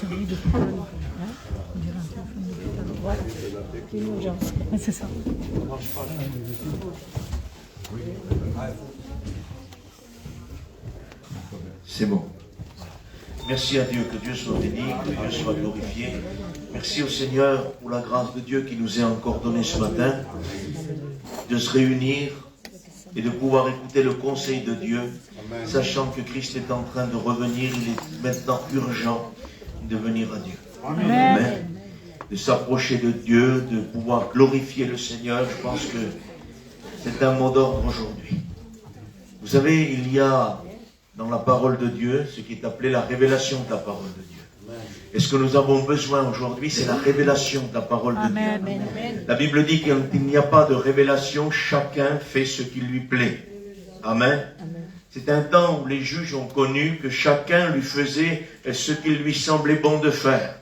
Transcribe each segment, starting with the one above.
celui de Paul. Voilà, une urgence. C'est ça. C'est bon. Merci à Dieu, que Dieu soit béni, que Dieu soit glorifié. Merci au Seigneur pour la grâce de Dieu qui nous est encore donnée ce matin, de se réunir et de pouvoir écouter le conseil de Dieu, sachant que Christ est en train de revenir, il est maintenant urgent de venir à Dieu. Amen. De s'approcher de Dieu, de pouvoir glorifier le Seigneur, je pense que c'est un mot d'ordre aujourd'hui. Vous savez, il y a dans la parole de Dieu ce qui est appelé la révélation de la parole de Dieu. Et ce que nous avons besoin aujourd'hui, c'est la révélation de la parole de Dieu. La Bible dit qu'il n'y a pas de révélation, chacun fait ce qui lui plaît. Amen. C'est un temps où les juges ont connu que chacun lui faisait ce qu'il lui semblait bon de faire.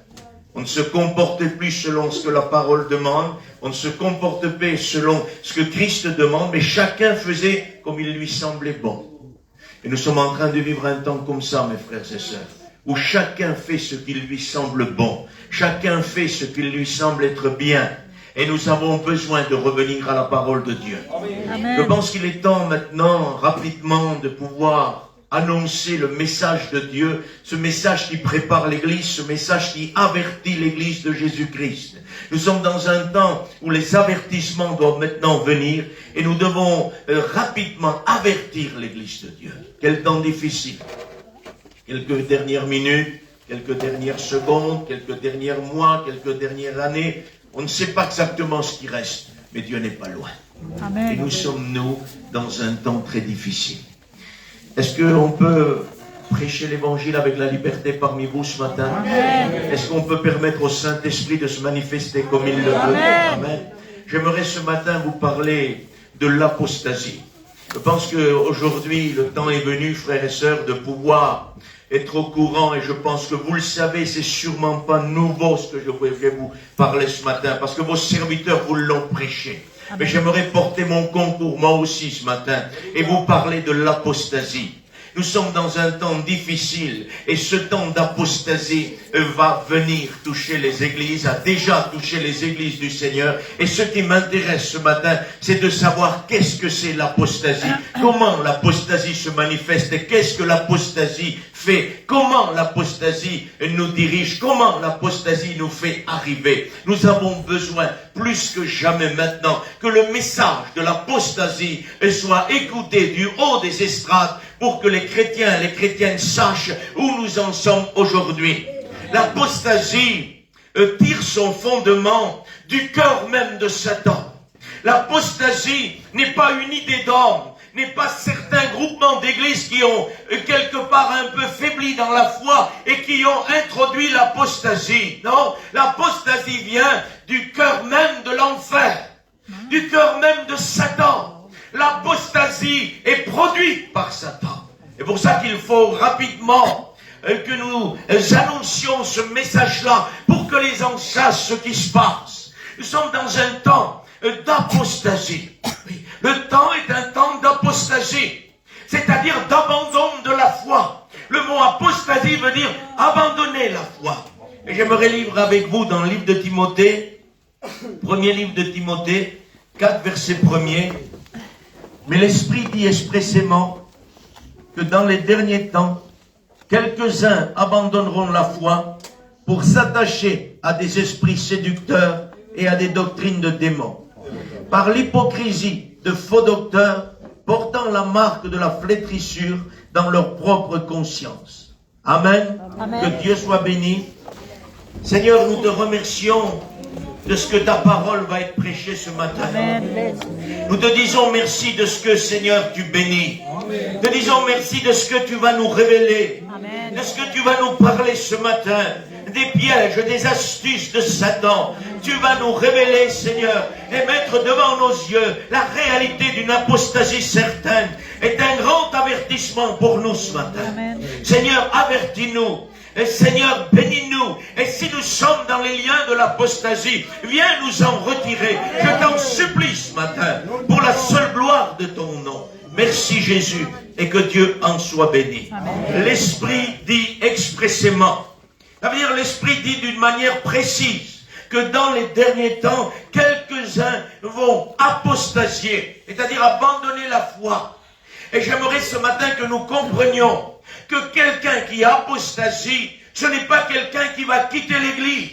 On ne se comportait plus selon ce que la parole demande, on ne se comportait plus selon ce que Christ demande, mais chacun faisait comme il lui semblait bon. Et nous sommes en train de vivre un temps comme ça, mes frères et sœurs, où chacun fait ce qui lui semble bon, chacun fait ce qui lui semble être bien, et nous avons besoin de revenir à la parole de Dieu. Amen. Je pense qu'il est temps maintenant, rapidement, de pouvoir annoncer le message de Dieu, ce message qui prépare l'Église, ce message qui avertit l'Église de Jésus-Christ. Nous sommes dans un temps où les avertissements doivent maintenant venir et nous devons rapidement avertir l'Église de Dieu. Quel temps difficile. Quelques dernières minutes, quelques dernières secondes, quelques derniers mois, quelques dernières années. On ne sait pas exactement ce qui reste, mais Dieu n'est pas loin. Amen. Et nous sommes, nous, dans un temps très difficile. Est-ce qu'on peut prêcher l'évangile avec la liberté parmi vous ce matin? Est-ce qu'on peut permettre au Saint-Esprit de se manifester comme il le veut? Amen. J'aimerais ce matin vous parler de l'apostasie. Je pense qu'aujourd'hui, le temps est venu, frères et sœurs, de pouvoir être au courant, et je pense que vous le savez, c'est sûrement pas nouveau ce que je vais vous parler ce matin, parce que vos serviteurs vous l'ont prêché. Mais j'aimerais porter mon concours, moi aussi, ce matin, et vous parler de l'apostasie. Nous sommes dans un temps difficile, et ce temps d'apostasie va venir toucher les églises, a déjà touché les églises du Seigneur. Et ce qui m'intéresse ce matin, c'est de savoir qu'est-ce que c'est l'apostasie, comment l'apostasie se manifeste, et qu'est-ce que l'apostasie fait, comment l'apostasie nous dirige, comment l'apostasie nous fait arriver. Nous avons besoin, plus que jamais maintenant, que le message de l'apostasie soit écouté du haut des estrades, pour que les chrétiens et les chrétiennes sachent où nous en sommes aujourd'hui. L'apostasie tire son fondement du cœur même de Satan. L'apostasie n'est pas une idée d'homme, n'est pas certains groupements d'églises qui ont quelque part un peu faibli dans la foi et qui ont introduit l'apostasie. Non, l'apostasie vient du cœur même de l'enfer, du cœur même de Satan. L'apostasie est produite par Satan. C'est pour ça qu'il faut rapidement que nous annoncions ce message-là pour que les gens sachent ce qui se passe. Nous sommes dans un temps d'apostasie. Le temps est un temps d'apostasie, c'est-à-dire d'abandon de la foi. Le mot apostasie veut dire abandonner la foi. Et j'aimerais lire avec vous dans le livre de Timothée, premier livre de Timothée, 4 versets 1er. Mais l'Esprit dit expressément que dans les derniers temps, quelques-uns abandonneront la foi pour s'attacher à des esprits séducteurs et à des doctrines de démons. Par l'hypocrisie de faux docteurs portant la marque de la flétrissure dans leur propre conscience. Amen. Amen. Que Dieu soit béni. Seigneur, nous te remercions de ce que ta parole va être prêchée ce matin. Amen. Nous te disons merci de ce que, Seigneur, tu bénis. Amen. Te disons merci de ce que tu vas nous révéler. Amen. De ce que tu vas nous parler ce matin. Des pièges, des astuces de Satan. Tu vas nous révéler, Seigneur, et mettre devant nos yeux la réalité d'une apostasie certaine. Est un grand avertissement pour nous ce matin. Amen. Seigneur, avertis-nous. Et Seigneur, bénis-nous. Et si nous sommes dans les liens de l'apostasie, viens nous en retirer. Je t'en supplie ce matin, pour la seule gloire de ton nom. Merci Jésus, et que Dieu en soit béni. L'Esprit dit expressément Ça veut dire l'Esprit dit d'une manière précise que dans les derniers temps, quelques-uns vont apostasier, c'est-à-dire abandonner la foi. Et j'aimerais ce matin que nous comprenions que quelqu'un qui apostasie, ce n'est pas quelqu'un qui va quitter l'Église.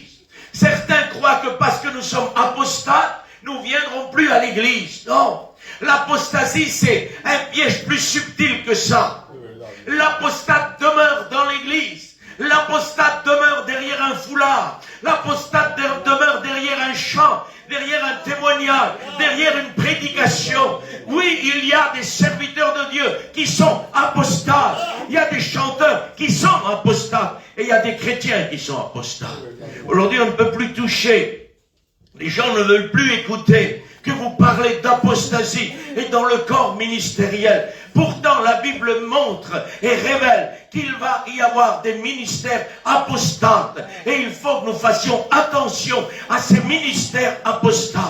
Certains croient que parce que nous sommes apostates, nous ne viendrons plus à l'Église. Non, l'apostasie c'est un piège plus subtil que ça. L'apostate demeure dans l'Église. L'apostate demeure derrière un foulard. L'apostate demeure derrière un chant, derrière un témoignage, derrière une prédication. Oui, il y a des serviteurs de Dieu qui sont apostates. Il y a des chanteurs qui sont apostates. Et il y a des chrétiens qui sont apostates. Aujourd'hui, on ne peut plus toucher. Les gens ne veulent plus écouter que vous parlez d'apostasie et dans le corps ministériel. Pourtant, la Bible montre et révèle qu'il va y avoir des ministères apostates. Et il faut que nous fassions attention à ces ministères apostates.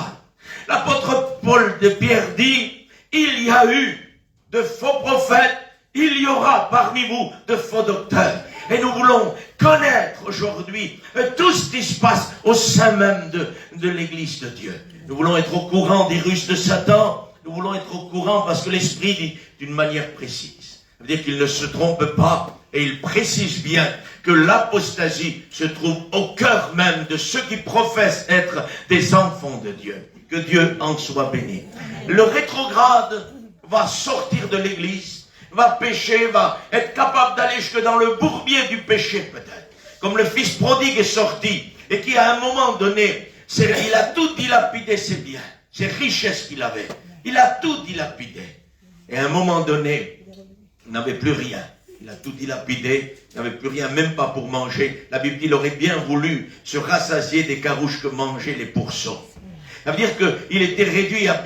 L'apôtre Paul de Pierre dit, il y a eu de faux prophètes, il y aura parmi vous de faux docteurs. Et nous voulons connaître aujourd'hui tout ce qui se passe au sein même de l'Église de Dieu. Nous voulons être au courant des ruses de Satan. Nous voulons être au courant parce que l'Esprit dit d'une manière précise. Ça veut dire qu'il ne se trompe pas et il précise bien que l'apostasie se trouve au cœur même de ceux qui professent être des enfants de Dieu. Que Dieu en soit béni. Le rétrograde va sortir de l'Église, va pécher, va être capable d'aller jusque dans le bourbier du péché peut-être. Comme le fils prodigue est sorti et qui à un moment donné, il a tout dilapidé ses biens, ses richesses qu'il avait. Il a tout dilapidé. Et à un moment donné, il n'avait plus rien. Il a tout dilapidé, il n'avait plus rien, même pas pour manger. La Bible dit qu'il aurait bien voulu se rassasier des carouches que mangeaient les pourceaux. Ça veut dire qu'il était réduit à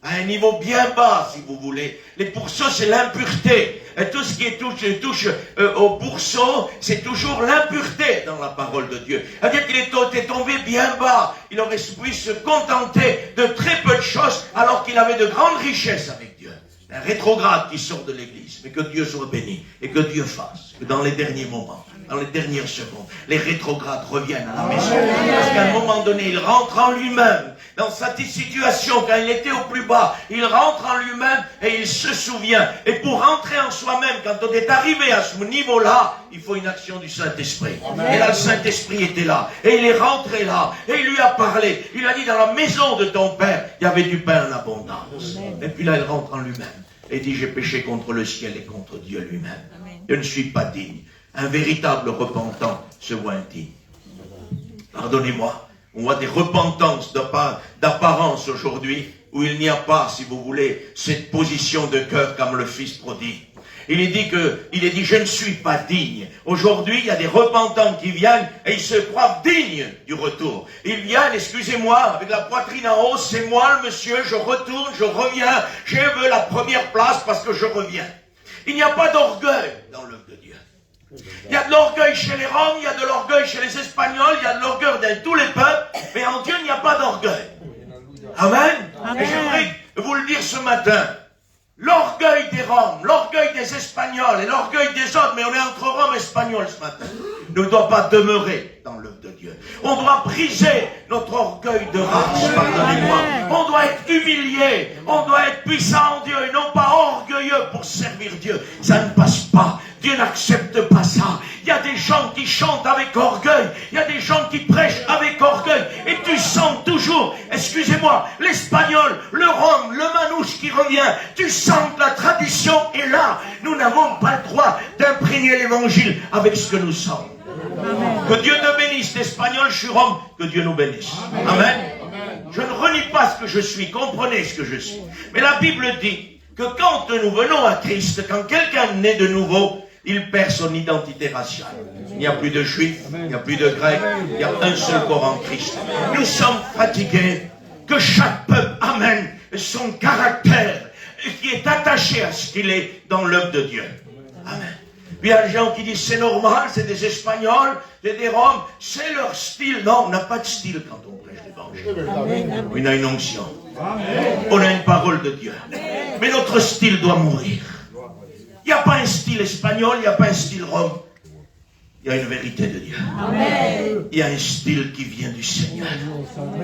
un niveau bien bas, si vous voulez. Les pourceaux, c'est l'impureté. Et tout ce qui touche au pourceau, c'est toujours l'impureté dans la parole de Dieu. C'est-à-dire qu'il était tombé bien bas. Il aurait pu se contenter de très peu de choses, alors qu'il avait de grandes richesses avec Dieu. Un rétrograde qui sort de l'Église. Mais que Dieu soit béni. Et que Dieu fasse que dans les derniers moments, dans les dernières secondes, les rétrogrades reviennent à la maison. Parce qu'à un moment donné, il rentre en lui-même. Dans cette situation, quand il était au plus bas, il rentre en lui-même et il se souvient. Et pour rentrer en soi-même, quand on est arrivé à ce niveau-là, il faut une action du Saint-Esprit. Et là, le Saint-Esprit était là. Et il est rentré là. Et il lui a parlé. Il a dit, dans la maison de ton Père, il y avait du pain en abondance. Et puis là, il rentre en lui-même. Et dit, j'ai péché contre le ciel et contre Dieu lui-même. Je ne suis pas digne. Un véritable repentant se voit indigne. Pardonnez-moi. On voit des repentances d'apparence aujourd'hui où il n'y a pas, si vous voulez, cette position de cœur comme le fils prodigue. Il est dit, je ne suis pas digne. Aujourd'hui, il y a des repentants qui viennent et ils se croient dignes du retour. Ils viennent, excusez-moi, avec la poitrine en haut, c'est moi le monsieur, je retourne, je reviens, je veux la première place parce que je reviens. Il n'y a pas d'orgueil dans l'œuvre de Dieu. Il y a de l'orgueil chez les Roms, il y a de l'orgueil chez les Espagnols, il y a de l'orgueil dans tous les peuples, mais en Dieu, il n'y a pas d'orgueil. Amen. Et j'aimerais vous le dire ce matin. L'orgueil des Roms, l'orgueil des Espagnols et l'orgueil des autres, mais on est entre Roms et Espagnols ce matin, ne doit pas demeurer dans l'œuvre de Dieu. On doit briser notre orgueil de race, pardonnez-moi. On doit être humilié, on doit être puissant en Dieu et non pas orgueilleux pour servir Dieu. Ça ne passe pas. Dieu n'accepte pas ça. Il y a des gens qui chantent avec orgueil. Il y a des gens qui prêchent avec orgueil. Et tu sens toujours, excusez-moi, l'espagnol, le rhum, le manouche qui revient. Tu sens que la tradition est là. Nous n'avons pas le droit d'imprégner l'évangile avec ce que nous sommes. Amen. Que Dieu te bénisse, l'espagnol, je suis rhum. Que Dieu nous bénisse. Amen. Amen. Je ne renie pas ce que je suis. Comprenez ce que je suis. Mais la Bible dit que quand nous venons à Christ, quand quelqu'un naît de nouveau, il perd son identité raciale. Il n'y a plus de juifs, il n'y a plus de grecs, il y a un seul corps en Christ. Nous sommes fatigués que chaque peuple amène son caractère qui est attaché à ce qu'il est dans l'œuvre de Dieu. Amen. Puis il y a des gens qui disent c'est normal, c'est des Espagnols, c'est des Roms, c'est leur style. Non, on n'a pas de style quand on prêche l'évangile. On a une onction. On a une parole de Dieu. Mais notre style doit mourir. Il n'y a pas un style espagnol, il n'y a pas un style rome. Il y a une vérité de Dieu. Amen. Il y a un style qui vient du Seigneur.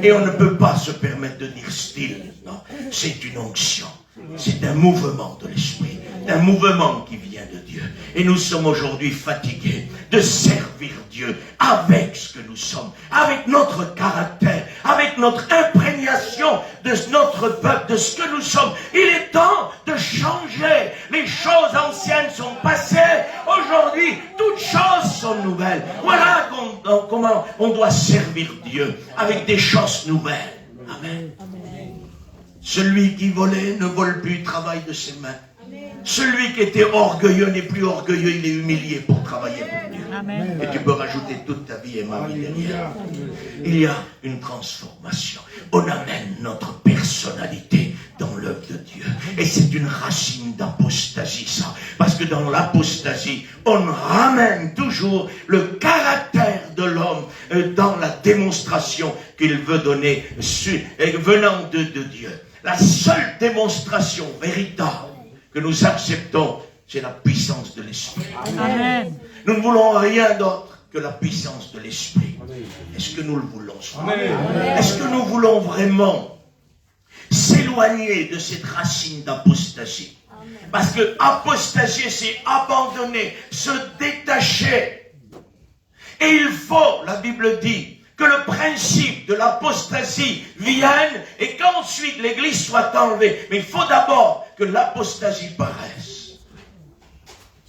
Et on ne peut pas se permettre de dire style. Non, c'est une onction. C'est un mouvement de l'esprit. Un mouvement qui vient de Dieu. Et nous sommes aujourd'hui fatigués de servir Dieu avec ce que nous sommes, avec notre caractère, avec notre imprégnation de notre peuple, de ce que nous sommes. Il est temps de changer. Les choses anciennes sont passées. Aujourd'hui, toutes choses sont nouvelles. Voilà comment on doit servir Dieu, avec des choses nouvelles. Amen. Celui qui volait ne vole plus, travaille de ses mains. Celui qui était orgueilleux n'est plus orgueilleux, il est humilié pour travailler pour Dieu. Amen. Et tu peux rajouter toute ta vie et ma vie derrière. Il y a une transformation. On amène notre personnalité dans l'œuvre de Dieu. Et c'est une racine d'apostasie, ça. Parce que dans l'apostasie, on ramène toujours le caractère de l'homme dans la démonstration qu'il veut donner venant de Dieu. La seule démonstration véritable que nous acceptons, c'est la puissance de l'Esprit. Amen. Nous ne voulons rien d'autre que la puissance de l'Esprit. Est-ce que nous le voulons? Est-ce que nous voulons vraiment s'éloigner de cette racine d'apostasie? Parce que apostasier, c'est abandonner, se détacher. Et il faut, la Bible dit, que le principe de l'apostasie vienne et qu'ensuite l'Église soit enlevée. Mais il faut d'abord que l'apostasie paraisse.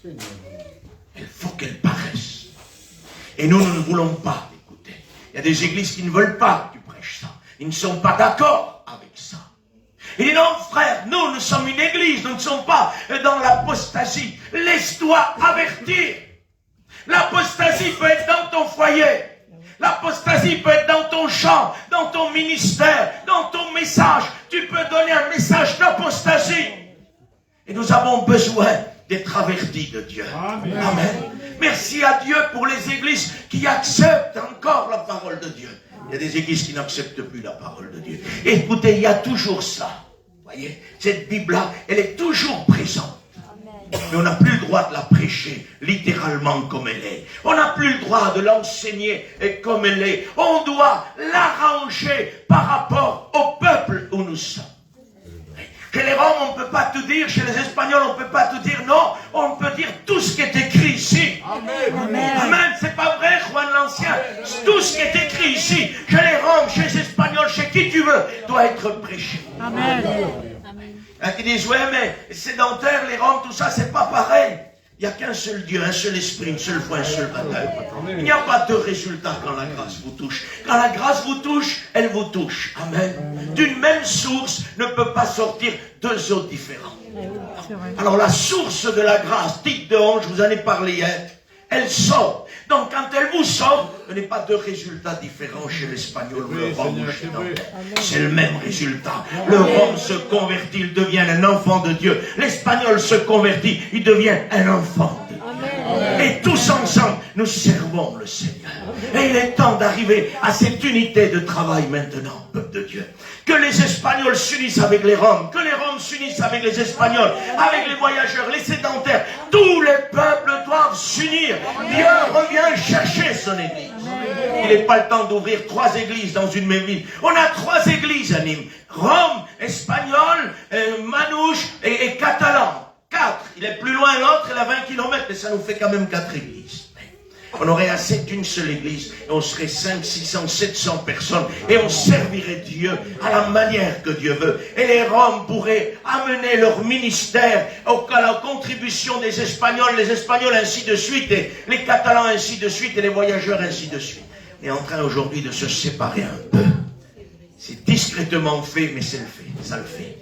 Il faut qu'elle paraisse. Et nous ne voulons pas l'écouter. Il y a des églises qui ne veulent pas que tu prêches ça. Ils ne sont pas d'accord avec ça. Il dit non frère, nous sommes une église, nous ne sommes pas dans l'apostasie. Laisse-toi avertir. L'apostasie peut être dans ton foyer. L'apostasie peut être dans ton champ, dans ton ministère, dans ton message. Tu peux donner un message d'apostasie. Et nous avons besoin d'être avertis de Dieu. Amen. Amen. Merci à Dieu pour les églises qui acceptent encore la parole de Dieu. Il y a des églises qui n'acceptent plus la parole de Dieu. Et écoutez, il y a toujours ça. Vous voyez, cette Bible-là, elle est toujours présente. Mais on n'a plus le droit de la prêcher littéralement comme elle est. On n'a plus le droit de l'enseigner comme elle est. On doit l'arranger par rapport au peuple où nous sommes. Chez les Roms, on ne peut pas tout dire. Chez les Espagnols, on ne peut pas tout dire. Non, on peut dire tout ce qui est écrit ici. Amen. Amen. Amen. C'est pas vrai, Juan l'Ancien. Tout ce qui est écrit ici, chez les Roms, chez les Espagnols, chez qui tu veux, doit être prêché. Amen. Qui disent, ouais, mais sédentaires, les Roms, tout ça, c'est pas pareil. Il n'y a qu'un seul Dieu, un seul esprit, une seule foi, un seul baptême. Il n'y a pas de résultat quand la grâce vous touche. Quand la grâce vous touche, elle vous touche. Amen. D'une même source ne peut pas sortir deux eaux différentes. Alors la source de la grâce, dite de honte, je vous en ai parlé hier, elle sort. Donc quand elle vous sort, il n'y a pas de résultat différent chez l'Espagnol ou le Rome. C'est le même résultat. Le Rome se convertit, il devient un enfant de Dieu. L'Espagnol se convertit, il devient un enfant de Dieu. Amen. Et tous ensemble, nous servons le Seigneur. Et il est temps d'arriver à cette unité de travail maintenant, peuple de Dieu. Que les Espagnols s'unissent avec les Roms, que les Roms s'unissent avec les Espagnols, avec les voyageurs, les sédentaires. Tous les peuples doivent s'unir. Dieu revient chercher son église. Il n'est pas le temps d'ouvrir 3 églises dans une même ville. On a 3 églises à Nîmes. Rome, Espagnol, Manouche et Catalan. 4. Il est plus loin l'autre, il a 20 km, mais ça nous fait quand même 4 églises. On aurait assez d'une seule église, et on serait 5, 600, 700 personnes, et on servirait Dieu à la manière que Dieu veut. Et les Roms pourraient amener leur ministère à la contribution des Espagnols, les Espagnols ainsi de suite, et les Catalans ainsi de suite, et les voyageurs ainsi de suite. On est en train aujourd'hui de se séparer un peu. C'est discrètement fait, mais c'est le fait, ça le fait.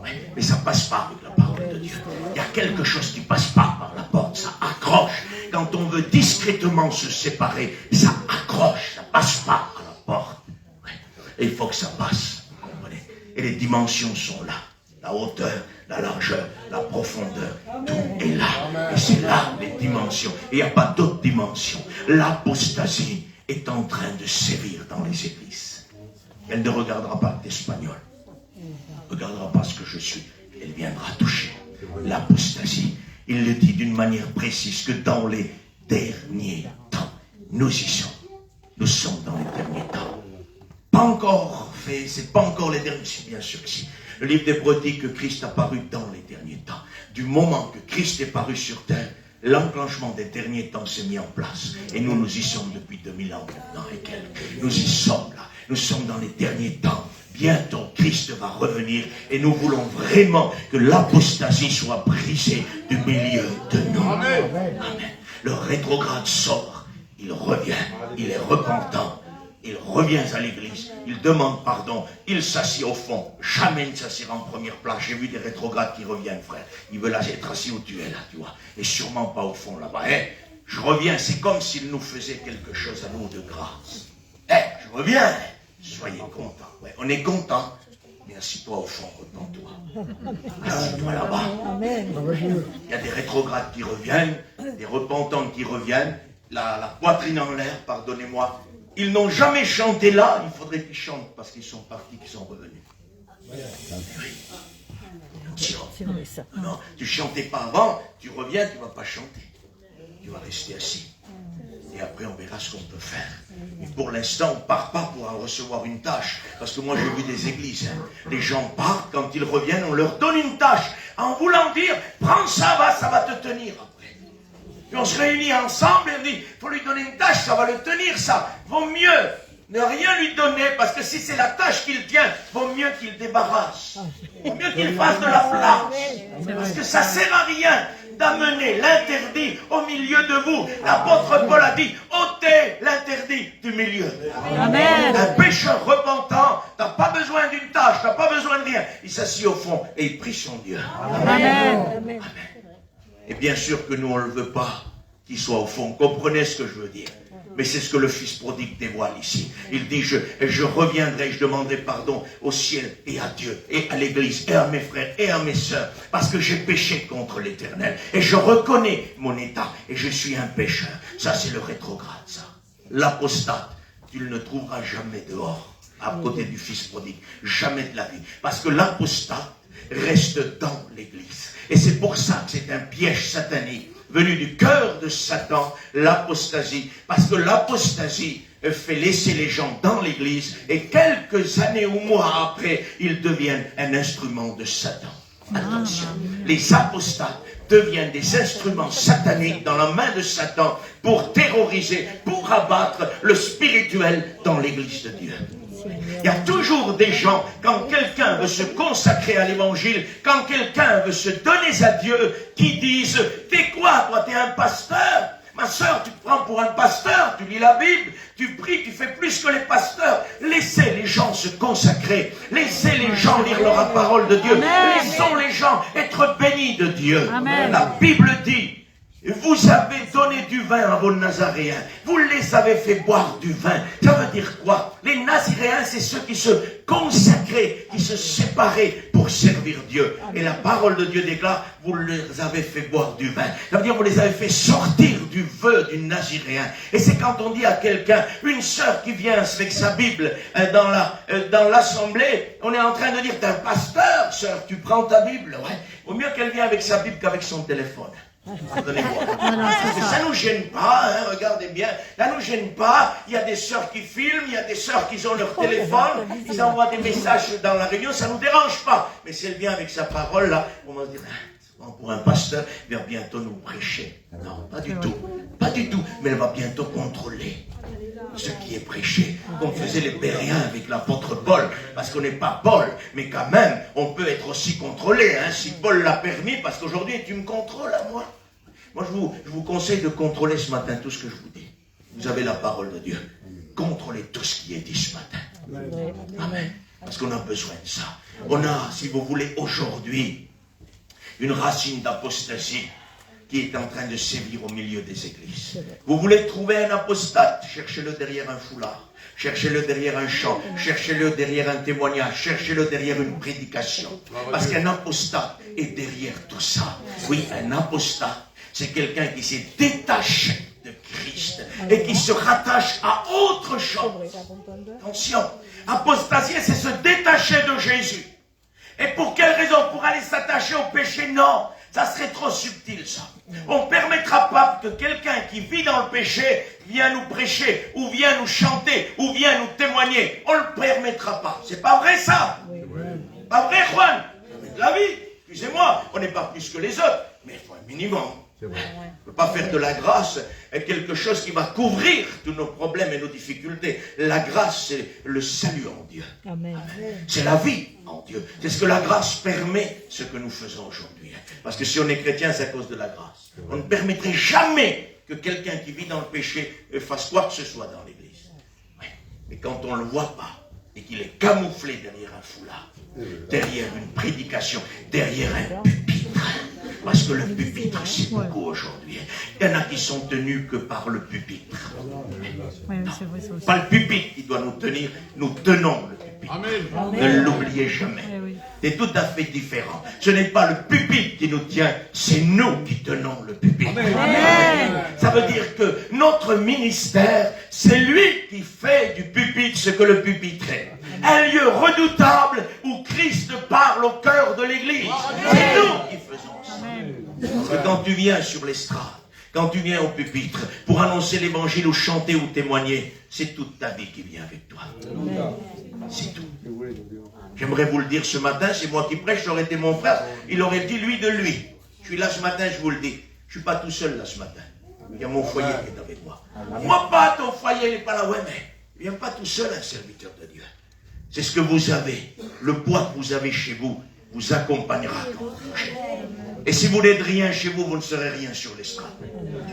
Ouais, mais ça passe pas avec la parole de Dieu. Il y a quelque chose qui passe pas par la porte, ça accroche. Quand on veut discrètement se séparer, ça accroche, ça passe pas à la porte. Ouais. Et il faut que ça passe. Et les dimensions sont là. La hauteur, la largeur, la profondeur, tout est là. Et c'est là les dimensions. Et il n'y a pas d'autres dimensions. L'apostasie est en train de sévir dans les églises. Elle ne regardera pas d'Espagnol. Elle ne regardera pas ce que je suis. Elle viendra toucher l'apostasie. Il le dit d'une manière précise que dans les derniers temps. Nous y sommes. Nous sommes dans les derniers temps. Pas encore fait, c'est pas encore les derniers, bien sûr que si. Le livre d'Hébreux dit que Christ a paru dans les derniers temps. Du moment que Christ est paru sur terre, l'enclenchement des derniers temps s'est mis en place. Et nous y sommes depuis 2000 ans maintenant et quelques. Nous y sommes là. Nous sommes dans les derniers temps. Bientôt, Christ va revenir et nous voulons vraiment que l'apostasie soit brisée du milieu de nous. Amen. Amen. Le rétrograde sort, il revient, il est repentant, il revient à l'église, il demande pardon, il s'assied au fond, jamais ne s'assiera en première place. J'ai vu des rétrogrades qui reviennent, frère. Ils veulent être assis où tu es là, tu vois, et sûrement pas au fond là-bas. Je reviens, c'est comme s'il nous faisait quelque chose à nous de grâce. Je reviens. Soyez contents. Ouais, on est content. Mais assis-toi au fond, repens-toi. Assis-toi là-bas. Il y a des rétrogrades qui reviennent, des repentants qui reviennent, la poitrine en l'air, pardonnez-moi. Ils n'ont jamais chanté là, il faudrait qu'ils chantent parce qu'ils sont partis, qu'ils sont revenus. Oui. Non, tu chantais pas avant, tu reviens, tu ne vas pas chanter. Tu vas rester assis. Et après, on verra ce qu'on peut faire. Mais pour l'instant, on ne part pas pour recevoir une tâche. Parce que moi, j'ai vu des églises. Les gens partent, quand ils reviennent, on leur donne une tâche. En voulant dire, prends ça va te tenir après. Puis on se réunit ensemble et on dit, il faut lui donner une tâche, ça va le tenir, ça. Vaut mieux ne rien lui donner, parce que si c'est la tâche qu'il tient, vaut mieux qu'il débarrasse. Vaut mieux qu'il fasse de la place. Parce que ça ne sert à rien d'amener l'interdit au milieu de vous. L'apôtre Paul a dit, ôtez l'interdit du milieu. Amen. Un pécheur repentant n'a pas besoin d'une tâche, n'a pas besoin de rien. Il s'assied au fond et il prie son Dieu. Amen. Amen. Et bien sûr que nous, on ne le veut pas qu'il soit au fond. Comprenez ce que je veux dire. Mais c'est ce que le Fils prodigue dévoile ici. Il dit, je reviendrai, je demanderai pardon au ciel et à Dieu, et à l'Église, et à mes frères, et à mes sœurs, parce que j'ai péché contre l'Éternel. Et je reconnais mon état, et je suis un pécheur. Ça, c'est le rétrograde, ça. L'apostate, tu ne le trouveras jamais dehors, à côté du Fils prodigue. Jamais de la vie. Parce que l'apostate reste dans l'Église. Et c'est pour ça que c'est un piège satanique venu du cœur de Satan, l'apostasie. Parce que l'apostasie fait laisser les gens dans l'église et quelques années ou mois après, ils deviennent un instrument de Satan. Attention, les apostates deviennent des instruments sataniques dans la main de Satan pour terroriser, pour abattre le spirituel dans l'église de Dieu. Il y a toujours des gens, quand quelqu'un veut se consacrer à l'évangile, quand quelqu'un veut se donner à Dieu, qui disent, t'es quoi toi, t'es un pasteur? Ma soeur, tu te prends pour un pasteur, tu lis la Bible, tu pries, tu fais plus que les pasteurs. Laissez les gens se consacrer, laissez les gens lire la parole de Dieu, laissons les gens être bénis de Dieu. Amen. La Bible dit, vous avez donné du vin à vos Nazaréens. Vous les avez fait boire du vin. Ça veut dire quoi? Les Nazaréens, c'est ceux qui se consacraient, qui se séparaient pour servir Dieu. Et la parole de Dieu déclare, vous les avez fait boire du vin. Ça veut dire, vous les avez fait sortir du vœu du Nazaréen. Et c'est quand on dit à quelqu'un, une sœur qui vient avec sa Bible dans l'assemblée, on est en train de dire, t'es un pasteur, sœur, tu prends ta Bible. Ouais. Vaut mieux qu'elle vienne avec sa Bible qu'avec son téléphone. Ça nous gêne pas, hein, regardez bien, ça nous gêne pas. Il y a des sœurs qui filment, il y a des sœurs qui ont leur téléphone, ils envoient des messages dans la réunion, ça nous dérange pas. Mais si elle vient avec sa parole là, on va se dire, pour un pasteur, il va bientôt nous prêcher. Non, pas du tout, pas du tout, mais elle va bientôt contrôler ce qui est prêché, comme faisaient les Béréens avec l'apôtre Paul, parce qu'on n'est pas Paul, mais quand même, on peut être aussi contrôlé, hein, si Paul l'a permis, parce qu'aujourd'hui, tu me contrôles à moi. Moi, je vous conseille de contrôler ce matin tout ce que je vous dis. Vous avez la parole de Dieu. Contrôlez tout ce qui est dit ce matin. Amen. Parce qu'on a besoin de ça. On a, si vous voulez, aujourd'hui, une racine d'apostasie qui est en train de sévir au milieu des églises. Vous voulez trouver un apostate, cherchez-le derrière un foulard, cherchez-le derrière un chant, cherchez-le derrière un témoignage, cherchez-le derrière une prédication. Parce qu'un apostate est derrière tout ça. Oui, un apostate, c'est quelqu'un qui s'est détaché de Christ et qui se rattache à autre chose. Attention, apostasier, c'est se détacher de Jésus. Et pour quelle raison? Pour aller s'attacher au péché? Non. Ça serait trop subtil, ça. On ne permettra pas que quelqu'un qui vit dans le péché vienne nous prêcher, ou vienne nous chanter, ou vienne nous témoigner. On ne le permettra pas. C'est pas vrai, ça? Pas vrai, Juan? C'est de la vie. Excusez-moi, on n'est pas plus que les autres, mais il faut un minimum. On ne peut pas faire de la grâce quelque chose qui va couvrir tous nos problèmes et nos difficultés. La grâce, c'est le salut en Dieu. C'est la vie en Dieu. C'est ce que la grâce permet, ce que nous faisons aujourd'hui. Parce que si on est chrétien, c'est à cause de la grâce. On ne permettrait jamais que quelqu'un qui vit dans le péché fasse quoi que ce soit dans l'église. Mais quand on ne le voit pas, et qu'il est camouflé derrière un foulard, derrière une prédication, derrière un pupitre, parce que le pupitre, c'est beaucoup aujourd'hui. Il y en a qui sont tenus que par le pupitre. Non, pas le pupitre qui doit nous tenir, nous tenons le pupitre. Ne l'oubliez jamais. C'est tout à fait différent. Ce n'est pas le pupitre qui nous tient, c'est nous qui tenons le pupitre. Ça veut dire que notre ministère, c'est lui qui fait du pupitre ce que le pupitre est. Un lieu redoutable où Christ parle au cœur de l'église. C'est nous qui faisons ça. Parce que quand tu viens sur l'estrade, quand tu viens au pupitre pour annoncer l'évangile ou chanter ou témoigner, c'est toute ta vie qui vient avec toi. C'est tout. J'aimerais vous le dire ce matin, c'est moi qui prêche, j'aurais été mon frère, il aurait dit lui de lui. Je suis là ce matin, je vous le dis. Je ne suis pas tout seul là ce matin. Il y a mon foyer qui est avec moi. Moi pas, ton foyer n'est pas là, ouais, mais il ne vient pas tout seul un serviteur de Dieu. C'est ce que vous avez. Le poids que vous avez chez vous vous accompagnera quand vous bougez. Et si vous n'êtes rien chez vous, vous ne serez rien sur l'estrade.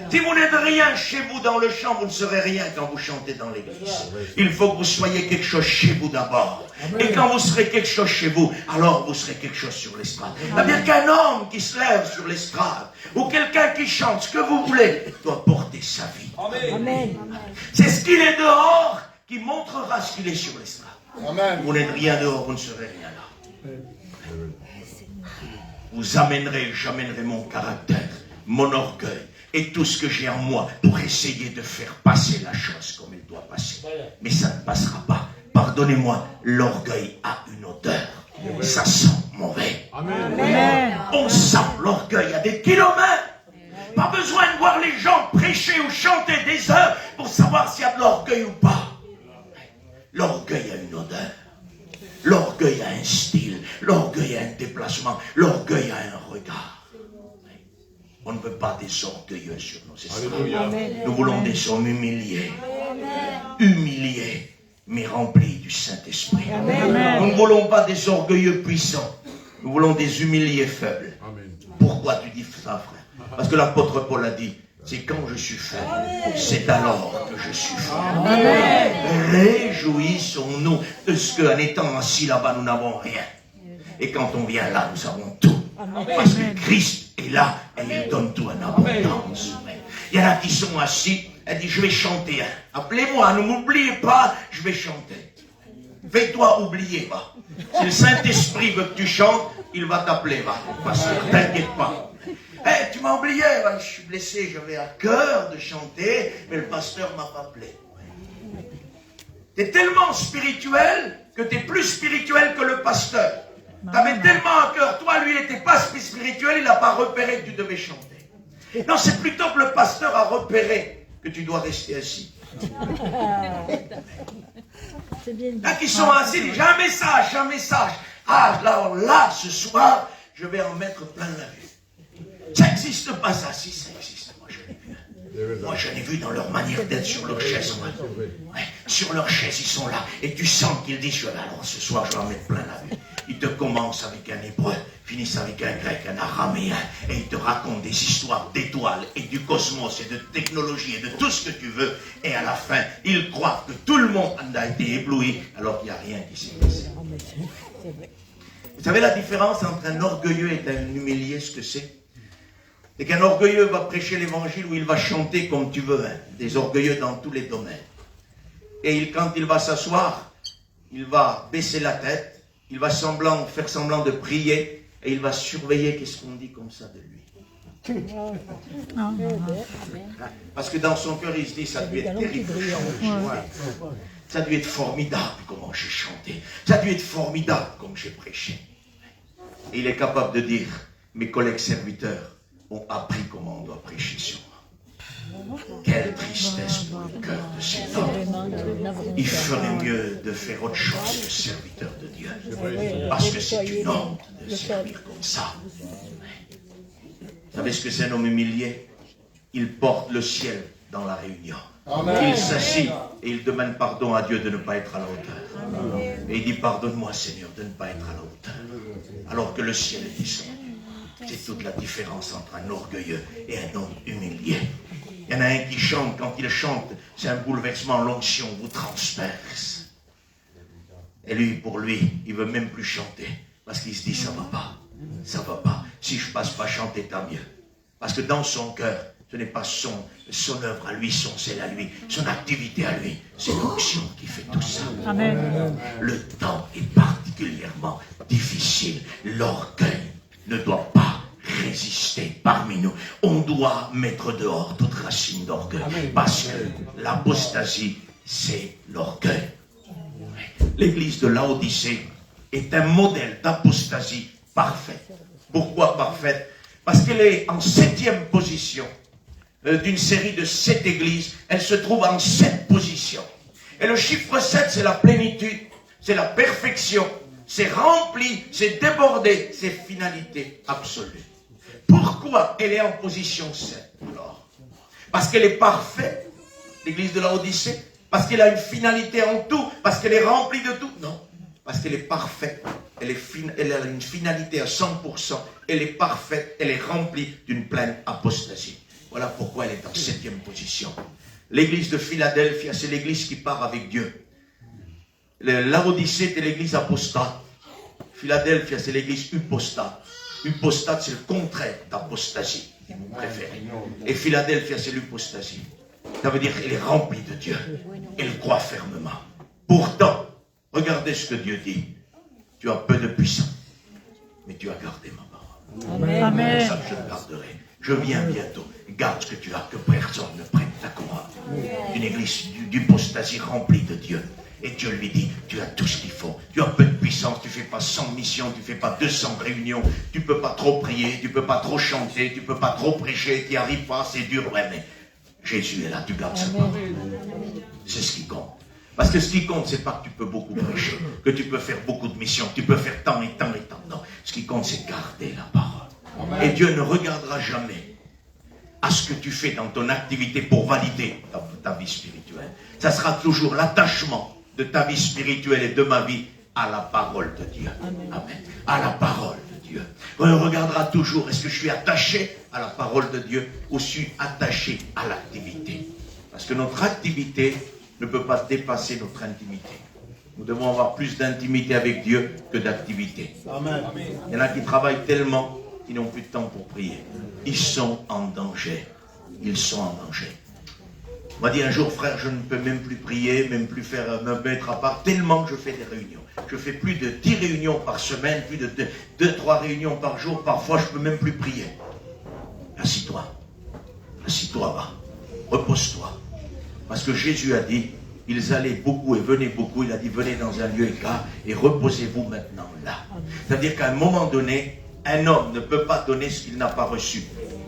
Si vous n'êtes rien chez vous dans le chant, vous ne serez rien quand vous chantez dans l'église. Il faut que vous soyez quelque chose chez vous d'abord. Et quand vous serez quelque chose chez vous, alors vous serez quelque chose sur l'estrade. C'est-à-dire qu'un homme qui se lève sur l'estrade, ou quelqu'un qui chante ce que vous voulez, doit porter sa vie. Amen. C'est ce qu'il est dehors qui montrera ce qu'il est sur l'estrade. Vous n'êtes rien dehors, vous ne serez rien là. Vous amènerez, j'amènerai mon caractère, mon orgueil et tout ce que j'ai en moi pour essayer de faire passer la chose comme elle doit passer. Mais ça ne passera pas. Pardonnez-moi, l'orgueil a une odeur. Ça sent mauvais. Amen. On sent l'orgueil à des kilomètres. Pas besoin de voir les gens prêcher ou chanter des heures pour savoir s'il y a de l'orgueil ou pas. L'orgueil a une odeur. L'orgueil a un style, l'orgueil a un déplacement, l'orgueil a un regard. On ne veut pas des orgueilleux sur nos esprits. Nous voulons des hommes humiliés. Humiliés, mais remplis du Saint-Esprit. Nous ne voulons pas des orgueilleux puissants. Nous voulons des humiliés faibles. Pourquoi tu dis ça, frère? Parce que l'apôtre Paul a dit, c'est quand je suis faible, c'est alors que je suis fort. Réjouissons-nous de ce qu'en étant assis là-bas, nous n'avons rien. Et quand on vient là, nous avons tout. Parce que Christ est là et il donne tout en abondance. Il y en a qui sont assis, elle dit, je vais chanter. Appelez-moi, ne m'oubliez pas, je vais chanter. Fais-toi oublier, va. Si le Saint-Esprit veut que tu chantes, il va t'appeler, va. Parce que t'inquiète pas. Hey, tu m'as oublié, je suis blessé, j'avais à cœur de chanter, mais le pasteur m'a pas appelé. Tu es tellement spirituel que tu es plus spirituel que le pasteur. Tu avais tellement à cœur, toi, lui, il n'était pas spirituel, il n'a pas repéré que tu devais chanter. Non, c'est plutôt que le pasteur a repéré que tu dois rester assis. Là, qui sont assis, disent, j'ai un message. Ah, là, ce soir, je vais en mettre plein la vue. Ça n'existe pas, ça. Si, ça existe. Moi, je l'ai vu. Moi, je l'ai vu dans leur manière d'être sur leur chaise. Ouais, sur leur chaise, ils sont là. Et tu sens qu'ils disent, alors ce soir, je vais en mettre plein la vue. Ils te commencent avec un hébreu, finissent avec un grec, un araméen, et ils te racontent des histoires d'étoiles et du cosmos et de technologie et de tout ce que tu veux. Et à la fin, ils croient que tout le monde a été ébloui, alors qu'il n'y a rien qui s'est passé. Vous savez la différence entre un orgueilleux et un humilié, ce que c'est? C'est qu'un orgueilleux va prêcher l'évangile où il va chanter comme tu veux, des orgueilleux dans tous les domaines. Et quand il va s'asseoir, il va baisser la tête, il va faire semblant de prier, et il va surveiller qu'est-ce qu'on dit comme ça de lui. Parce que dans son cœur, il se dit, ça devait être terrible de chanter. Ça devait être formidable comment j'ai chanté. Ça devait être formidable comme j'ai prêché. Et il est capable de dire, mes collègues serviteurs ont appris comment on doit prêcher sur moi. Quelle tristesse pour le cœur de cet homme. Il ferait mieux de faire autre chose que serviteur de Dieu. Parce que c'est une honte de servir comme ça. Vous savez ce que c'est un homme humilié? Il porte le ciel dans la réunion. Il s'assit et il demande pardon à Dieu de ne pas être à la hauteur. Et il dit, pardonne-moi Seigneur de ne pas être à la hauteur. Alors que le ciel est descendu. C'est toute la différence entre un orgueilleux et un homme humilié. Il y en a un qui chante, quand il chante, c'est un bouleversement, l'onction vous transperce. Et lui, pour lui, il ne veut même plus chanter. Parce qu'il se dit, ça ne va pas. Ça ne va pas. Si je ne passe pas chanter, tant mieux. Parce que dans son cœur, ce n'est pas son œuvre à lui, son zèle à lui, son activité à lui. C'est l'onction qui fait tout ça. Amen. Le temps est particulièrement difficile. L'orgueil ne doit pas résister parmi nous. On doit mettre dehors toute racine d'orgueil. Parce que l'apostasie, c'est l'orgueil. L'église de Laodicée est un modèle d'apostasie parfaite. Pourquoi parfaite? Parce qu'elle est en 7e position d'une série de 7 églises. Elle se trouve en 7 positions. Et le chiffre 7, c'est la plénitude, c'est la perfection, c'est rempli, c'est débordé, c'est finalité absolue. Pourquoi elle est en position 7 alors? Parce qu'elle est parfaite, l'église de Laodicée, parce qu'elle a une finalité en tout, parce qu'elle est remplie de tout? Non, parce qu'elle est parfaite, elle a une finalité à 100%, elle est parfaite, elle est remplie d'une pleine apostasie. Voilà pourquoi elle est en 7e position. L'église de Philadelphie, c'est l'église qui part avec Dieu. Laodicée, c'est l'église apostate. Philadelphie, c'est l'église upostate. Upostate, c'est le contraire d'apostasie, si vous préférez. Et Philadelphie, c'est l'upostasie. Ça veut dire qu'elle est remplie de Dieu. Elle croit fermement. Pourtant, regardez ce que Dieu dit. Tu as peu de puissance, mais tu as gardé ma parole. Amen. C'est ça que je te garderai. Je viens bientôt. Garde ce que tu as, que personne ne prenne ta couronne. Une église d'upostasie remplie de Dieu. Et Dieu lui dit, tu as tout ce qu'il faut. Tu as peu de puissance, tu ne fais pas 100 missions, tu ne fais pas 200 réunions, tu ne peux pas trop prier, tu ne peux pas trop chanter, tu ne peux pas trop prêcher, tu n'y arrives pas, c'est dur, ouais, mais Jésus est là, tu gardes sa parole. C'est ce qui compte. Parce que ce qui compte, c'est pas que tu peux beaucoup prêcher, que tu peux faire beaucoup de missions, que tu peux faire tant et tant et tant. Non, ce qui compte, c'est garder la parole. Et Dieu ne regardera jamais à ce que tu fais dans ton activité pour valider ta vie spirituelle. Ça sera toujours l'attachement de ta vie spirituelle et de ma vie à la parole de Dieu. Amen. À la parole de Dieu. On regardera toujours, est-ce que je suis attaché à la parole de Dieu ou je suis attaché à l'activité? Parce que notre activité ne peut pas dépasser notre intimité. Nous devons avoir plus d'intimité avec Dieu que d'activité. Il y en a qui travaillent tellement qu'ils n'ont plus de temps pour prier. Ils sont en danger. Ils sont en danger. On m'a dit un jour, frère, je ne peux même plus prier, même plus me mettre à part, tellement que je fais des réunions. Je fais plus de 10 réunions par semaine, plus de 2-3 réunions par jour. Parfois, je ne peux même plus prier. Assis-toi. Assis-toi, va. Repose-toi. Parce que Jésus a dit, ils allaient beaucoup et venaient beaucoup. Il a dit, venez dans un lieu écart et reposez-vous maintenant là. C'est-à-dire qu'à un moment donné, un homme ne peut pas donner ce qu'il n'a pas reçu.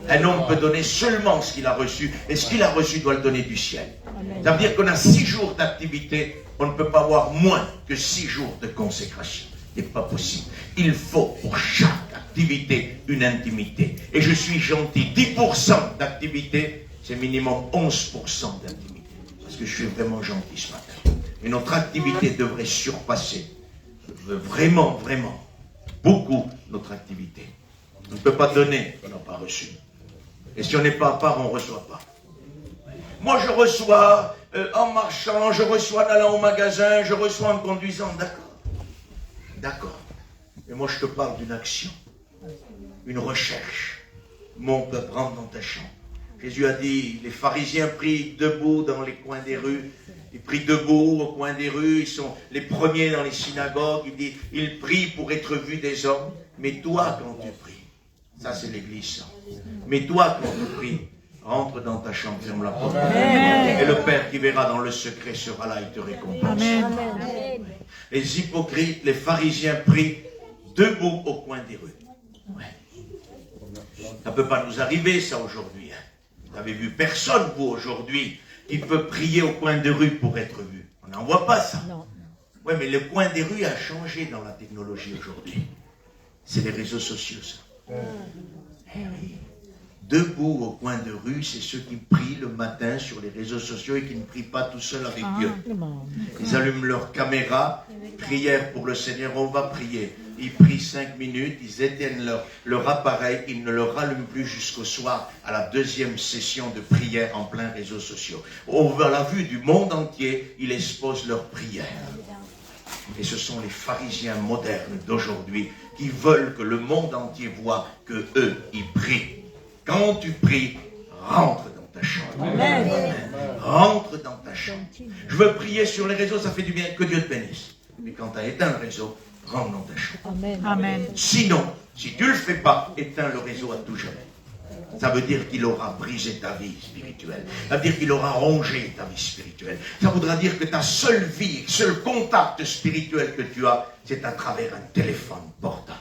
Un homme peut donner seulement ce qu'il a reçu. Et ce qu'il a reçu doit le donner du ciel. Ça veut dire qu'on a 6 jours d'activité. On ne peut pas avoir moins que 6 jours de consécration. Ce n'est pas possible. Il faut pour chaque activité une intimité. Et je suis gentil. 10% d'activité, c'est minimum 11% d'intimité. Parce que je suis vraiment gentil ce matin. Et notre activité devrait surpasser vraiment, vraiment beaucoup notre activité. On ne peut pas donner ce qu'on n'a pas reçu. Et si on n'est pas à part, on ne reçoit pas. Moi, je reçois en marchant, je reçois en allant au magasin, je reçois en conduisant. D'accord. D'accord. Mais moi, je te parle d'une action, une recherche. Mon peuple, rentre dans ta chambre. Jésus a dit, les pharisiens prient debout dans les coins des rues. Ils prient debout au coin des rues. Ils sont les premiers dans les synagogues. Il dit, ils prient pour être vus des hommes. Mais toi, quand tu pries, ça c'est l'église, ça. Mais toi, quand tu pries, rentre dans ta chambre, ferme la porte. Et le Père qui verra dans le secret sera là, il te récompense. Amen. Les hypocrites, les pharisiens prient debout au coin des rues. Ouais. Ça ne peut pas nous arriver, ça, aujourd'hui. Hein. Vous n'avez vu personne, vous, aujourd'hui, qui peut prier au coin de rue pour être vu. On n'en voit pas, ça. Oui, mais le coin des rues a changé dans la technologie aujourd'hui. C'est les réseaux sociaux, ça. Eh oui. Debout au coin de rue, c'est ceux qui prient le matin sur les réseaux sociaux et qui ne prient pas tout seuls avec Dieu. Ils allument leur caméra, prière pour le Seigneur, on va prier. Ils prient 5 minutes, ils éteignent leur appareil, ils ne le rallument plus jusqu'au soir à la deuxième session de prière en plein réseaux sociaux. À la vue du monde entier, ils exposent leurs prières. Et ce sont les pharisiens modernes d'aujourd'hui qui veulent que le monde entier voit que eux, ils prient. Quand tu pries, rentre dans ta chambre. Amen. Rentre dans ta chambre. Je veux prier sur les réseaux, ça fait du bien, que Dieu te bénisse. Mais quand tu as éteint le réseau, rentre dans ta chambre. Amen. Amen. Sinon, si tu ne le fais pas, éteins le réseau à tout jamais. Ça veut dire qu'il aura brisé ta vie spirituelle. Ça veut dire qu'il aura rongé ta vie spirituelle. Ça voudra dire que ta seule vie, seul contact spirituel que tu as, c'est à travers un téléphone portable.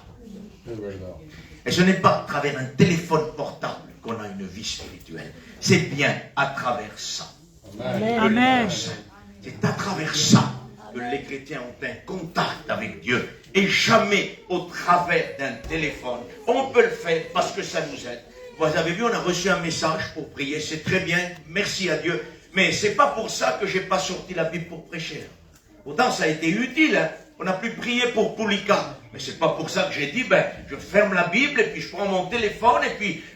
Et ce n'est pas à travers un téléphone portable qu'on a une vie spirituelle. C'est bien à travers ça. Amen. C'est à travers ça que les chrétiens ont un contact avec Dieu. Et jamais au travers d'un téléphone. On peut le faire parce que ça nous aide. Vous avez vu, on a reçu un message pour prier. C'est très bien. Merci à Dieu. Mais c'est pas pour ça que j'ai pas sorti la Bible pour prêcher. Pourtant, ça a été utile. Hein. On a pu prier pour Poulika. Mais c'est pas pour ça que j'ai dit, je ferme la Bible et puis je prends mon téléphone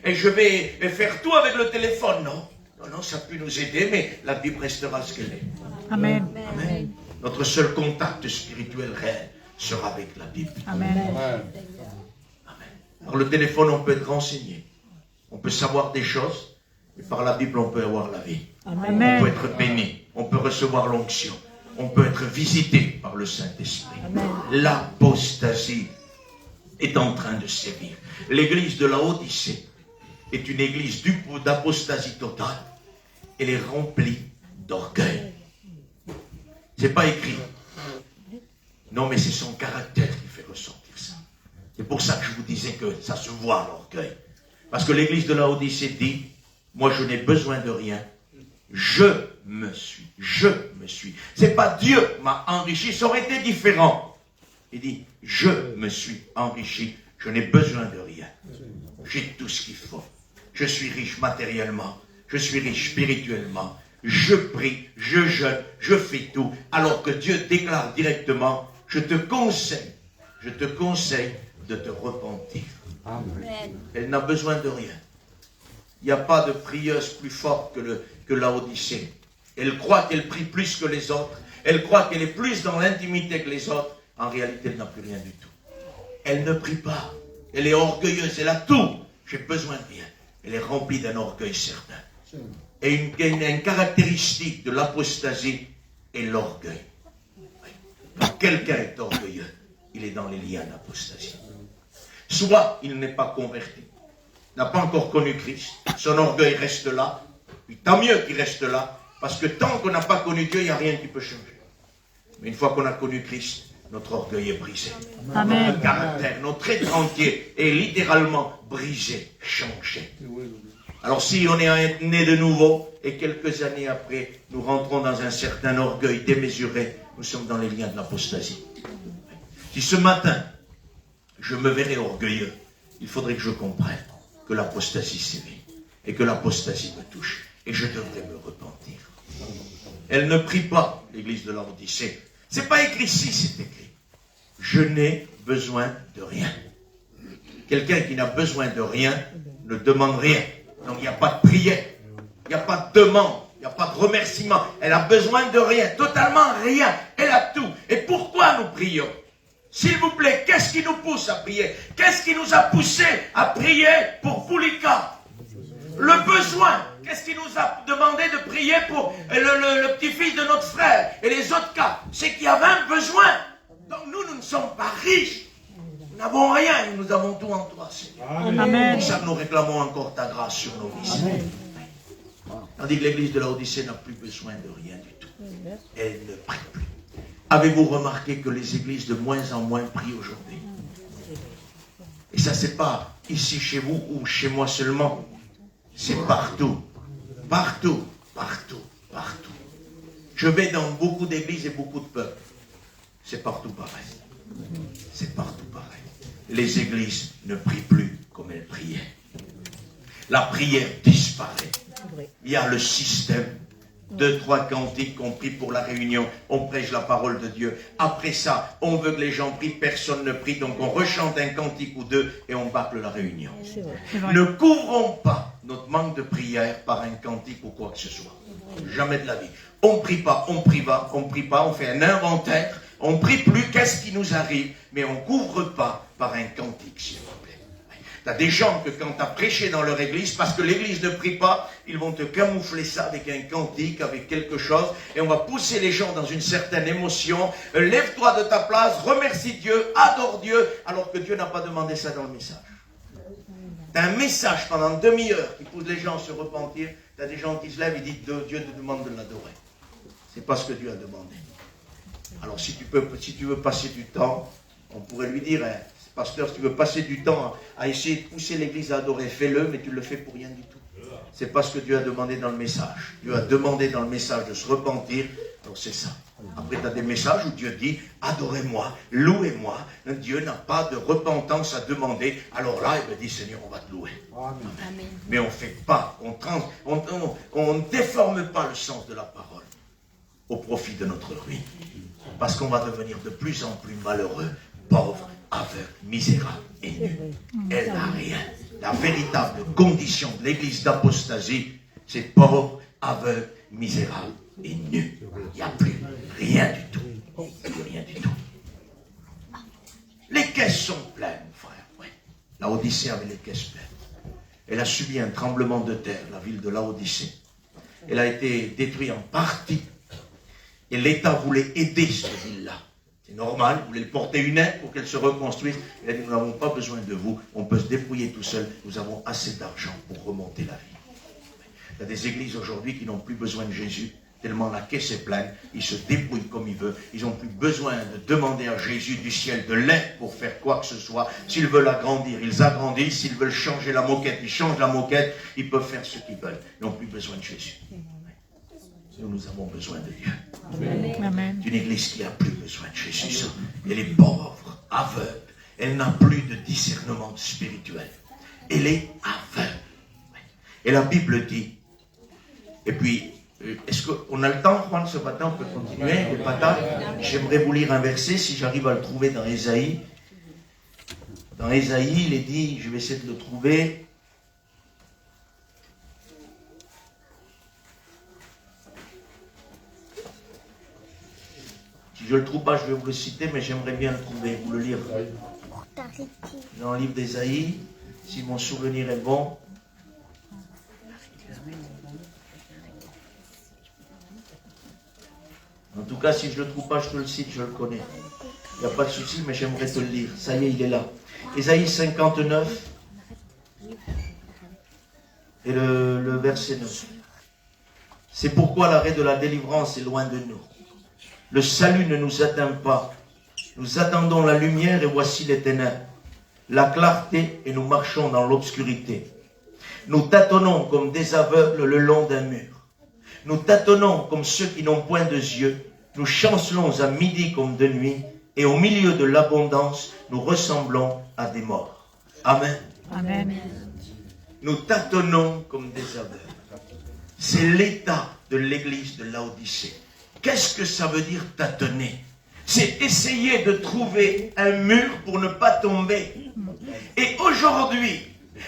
et je vais faire tout avec le téléphone. Non, non, ça peut nous aider, mais la Bible restera ce qu'elle est. Amen. Amen. Notre seul contact spirituel réel sera avec la Bible. Amen. Amen. Alors le téléphone, on peut être renseigné. On peut savoir des choses, et par la Bible, on peut avoir la vie. Amen. On peut être béni, on peut recevoir l'onction. On peut être visité par le Saint-Esprit. L'apostasie est en train de sévir. L'église de Laodicée est une église d'apostasie totale. Elle est remplie d'orgueil. C'est pas écrit. Non, mais c'est son caractère qui fait ressortir ça. C'est pour ça que je vous disais que ça se voit, l'orgueil. Parce que l'église de Laodicée dit, moi je n'ai besoin de rien. Je me suis. C'est pas Dieu m'a enrichi, ça aurait été différent. Il dit, je me suis enrichi, je n'ai besoin de rien. J'ai tout ce qu'il faut. Je suis riche matériellement, je suis riche spirituellement. Je prie, je jeûne, je fais tout. Alors que Dieu déclare directement, je te conseille de te repentir. Amen. Elle n'a besoin de rien. Il n'y a pas de prieuse plus forte que Laodicée. Elle croit qu'elle prie plus que les autres. Elle croit qu'elle est plus dans l'intimité que les autres. En réalité, elle n'a plus rien du tout. Elle ne prie pas. Elle est orgueilleuse. Elle a tout. J'ai besoin de rien. Elle est remplie d'un orgueil certain. Et une caractéristique de l'apostasie est l'orgueil. Quand quelqu'un est orgueilleux, il est dans les liens d'apostasie. Soit il n'est pas converti, n'a pas encore connu Christ, son orgueil reste là, puis tant mieux qu'il reste là, parce que tant qu'on n'a pas connu Dieu, il n'y a rien qui peut changer. Mais une fois qu'on a connu Christ, notre orgueil est brisé. Amen. Notre caractère, notre être entier est littéralement brisé, changé. Alors si on est né de nouveau, et quelques années après, nous rentrons dans un certain orgueil démesuré, nous sommes dans les liens de l'apostasie. Si ce matin, je me verrais orgueilleux, il faudrait que je comprenne que l'apostasie sévit et que l'apostasie me touche et je devrais me repentir. Elle ne prie pas, l'église de Laodicée. C'est pas écrit ici, c'est écrit. Je n'ai besoin de rien. Quelqu'un qui n'a besoin de rien ne demande rien. Donc il n'y a pas de prière, il n'y a pas de demande, il n'y a pas de remerciement. Elle a besoin de rien, totalement rien. Elle a tout. Et pourquoi nous prions? S'il vous plaît, qu'est-ce qui nous pousse à prier? Qu'est-ce qui nous a poussé à prier pour Poulika? Le besoin. Qu'est-ce qui nous a demandé de prier pour le petit-fils de notre frère et les autres cas? C'est qu'il y avait un besoin. Donc nous ne sommes pas riches. Nous n'avons rien et nous avons tout en toi, Seigneur. Amen. Pour ça que nous réclamons encore ta grâce sur nos vies. Amen. Tandis que l'église de Laodicée n'a plus besoin de rien du tout. Elle ne prie plus. Avez-vous remarqué que les églises de moins en moins prient aujourd'hui? Et ça, c'est pas ici chez vous ou chez moi seulement. C'est partout. Partout, partout, partout. Je vais dans beaucoup d'églises et beaucoup de peuples. C'est partout pareil. C'est partout pareil. Les églises ne prient plus comme elles priaient. La prière disparaît. Il y a le système. 2, 3 cantiques qu'on prie pour la réunion. On prêche la parole de Dieu. Après ça, on veut que les gens prient. Personne ne prie. Donc on rechante un cantique ou deux et on bâcle la réunion. Ne couvrons pas notre manque de prière par un cantique ou quoi que ce soit. Jamais de la vie. On ne prie pas, on prie pas, on prie pas. On fait un inventaire. On ne prie plus. Qu'est-ce qui nous arrive? Mais on ne couvre pas par un cantique, s'il vous plaît. Tu as des gens que quand tu as prêché dans leur église, parce que l'église ne prie pas, ils vont te camoufler ça avec un cantique, avec quelque chose, et on va pousser les gens dans une certaine émotion. Lève-toi de ta place, remercie Dieu, adore Dieu, alors que Dieu n'a pas demandé ça dans le message. Tu as un message pendant demi-heure qui pousse les gens à se repentir. Tu as des gens qui se lèvent et disent Dieu te demande de l'adorer. C'est pas ce que Dieu a demandé. Alors si tu veux passer du temps, on pourrait lui dire, hein, pasteur, si tu veux passer du temps à essayer de pousser l'église à adorer, fais-le, mais tu le fais pour rien du tout. C'est pas ce que Dieu a demandé dans le message. Dieu a demandé dans le message de se repentir, donc c'est ça. Après, tu as des messages où Dieu dit, adorez-moi, louez-moi. Dieu n'a pas de repentance à demander. Alors là, il me dit, Seigneur, on va te louer. Amen. Mais on ne fait pas, on ne déforme pas le sens de la parole au profit de notre ruine. Parce qu'on va devenir de plus en plus malheureux, pauvres, aveugle, misérable et nu. Elle n'a rien. La véritable condition de l'église d'apostasie, c'est pauvre, aveugle, misérable et nu. Il n'y a plus rien du tout. Plus rien du tout. Les caisses sont pleines, frère. Ouais. Laodicée avait les caisses pleines. Elle a subi un tremblement de terre, la ville de Laodicée. Elle a été détruite en partie. Et l'État voulait aider cette ville-là. C'est normal, vous voulez le porter une aide pour qu'elle se reconstruise. Il a dit, nous n'avons pas besoin de vous, on peut se débrouiller tout seul, nous avons assez d'argent pour remonter la ville. Il y a des églises aujourd'hui qui n'ont plus besoin de Jésus, tellement la caisse est pleine, ils se débrouillent comme ils veulent, ils n'ont plus besoin de demander à Jésus du ciel de l'aide pour faire quoi que ce soit. S'ils veulent agrandir, ils agrandissent, s'ils veulent changer la moquette, ils changent la moquette, ils peuvent faire ce qu'ils veulent, ils n'ont plus besoin de Jésus. Nous avons besoin de Dieu. Amen. Une église qui n'a plus besoin de Jésus. Elle est pauvre, aveugle. Elle n'a plus de discernement spirituel. Elle est aveugle. Et la Bible dit, et puis, est-ce qu'on a le temps, Juan, ce matin, on peut continuer les batailles. J'aimerais vous lire un verset, si j'arrive à le trouver dans Ésaïe. Dans Ésaïe, il est dit, je vais essayer de le trouver. Si je ne le trouve pas, je vais vous le citer, mais j'aimerais bien le trouver, vous le lire. Dans le livre d'Ésaïe, si mon souvenir est bon. En tout cas, si je ne le trouve pas, je te le cite, je le connais. Il n'y a pas de souci, mais j'aimerais te le lire. Ça y est, il est là. Ésaïe 59 et le verset 9. C'est pourquoi l'arrêt de la délivrance est loin de nous. Le salut ne nous atteint pas. Nous attendons la lumière et voici les ténèbres. La clarté et nous marchons dans l'obscurité. Nous tâtonnons comme des aveugles le long d'un mur. Nous tâtonnons comme ceux qui n'ont point de yeux. Nous chancelons à midi comme de nuit. Et au milieu de l'abondance, nous ressemblons à des morts. Amen. Amen. Nous tâtonnons comme des aveugles. C'est l'état de l'église de Laodicée. Qu'est-ce que ça veut dire tâtonner? C'est essayer de trouver un mur pour ne pas tomber. Et aujourd'hui,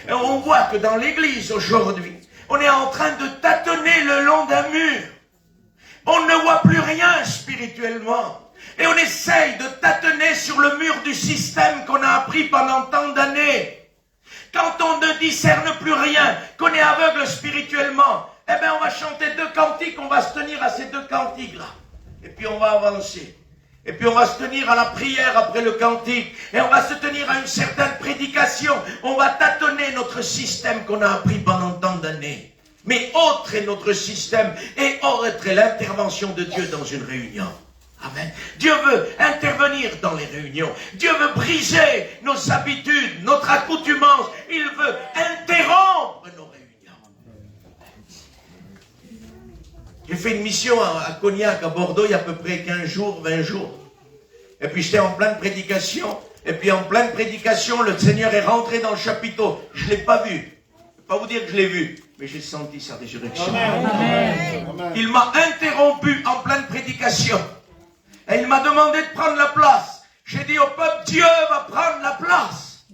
on voit que dans l'église aujourd'hui, on est en train de tâtonner le long d'un mur. On ne voit plus rien spirituellement. Et on essaye de tâtonner sur le mur du système qu'on a appris pendant tant d'années. Quand on ne discerne plus rien, qu'on est aveugle spirituellement, eh bien on va chanter 2 cantiques, on va se tenir à ces 2 cantiques-là. Et puis on va avancer. Et puis on va se tenir à la prière après le cantique. Et on va se tenir à une certaine prédication. On va tâtonner notre système qu'on a appris pendant tant d'années. Mais autre est notre système et autre est l'intervention de Dieu dans une réunion. Amen. Dieu veut intervenir dans les réunions. Dieu veut briser nos habitudes, notre accoutumance. Il veut interrompre nos réunions. J'ai fait une mission à Cognac, à Bordeaux, il y a à peu près 15 jours, 20 jours. Et puis j'étais en pleine prédication. Et puis en pleine prédication, le Seigneur est rentré dans le chapiteau. Je ne l'ai pas vu. Je ne vais pas vous dire que je l'ai vu. Mais j'ai senti sa résurrection. Amen. Il m'a interrompu en pleine prédication. Et il m'a demandé de prendre la place. J'ai dit au peuple, Dieu va prendre la place.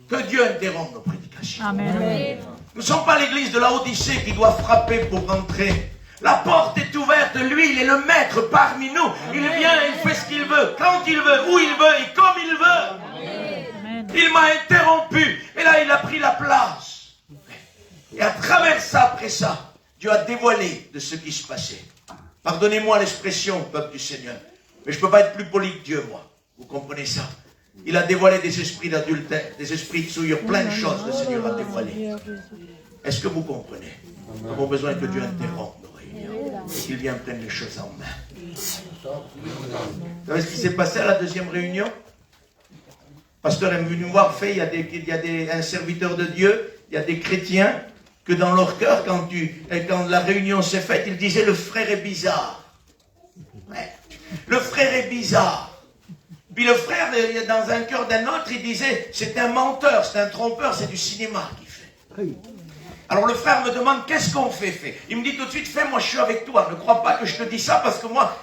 Que Dieu interrompe nos prédications. Amen. Nous ne sommes pas l'église de la Odyssée qui doit frapper pour rentrer. La porte est ouverte, lui, il est le maître parmi nous. Il vient, il fait ce qu'il veut, quand il veut, où il veut et comme il veut. Amen. Il m'a interrompu. Et là, il a pris la place. Et à travers ça, après ça, Dieu a dévoilé de ce qui se passait. Pardonnez-moi l'expression, peuple du Seigneur. Mais je ne peux pas être plus poli que Dieu, moi. Vous comprenez ça? Il a dévoilé des esprits d'adultère, des esprits de souillure, plein de choses, le Seigneur a dévoilé. Est-ce que vous comprenez? Nous avons besoin que Dieu interrompe nos réunions et qu'il vienne prendre les choses en main. Vous savez ce qui s'est passé à la deuxième réunion? Le pasteur est venu me voir, il y a un serviteur de Dieu, il y a des chrétiens, que dans leur cœur, quand la réunion s'est faite, ils disaient le frère est bizarre. Ouais. Le frère est bizarre. Puis le frère, dans un cœur d'un autre, il disait c'est un menteur, c'est un trompeur, c'est du cinéma qu'il fait. Alors le frère me demande qu'est-ce qu'on fait. Il me dit tout de suite, moi je suis avec toi. Ne crois pas que je te dis ça parce que moi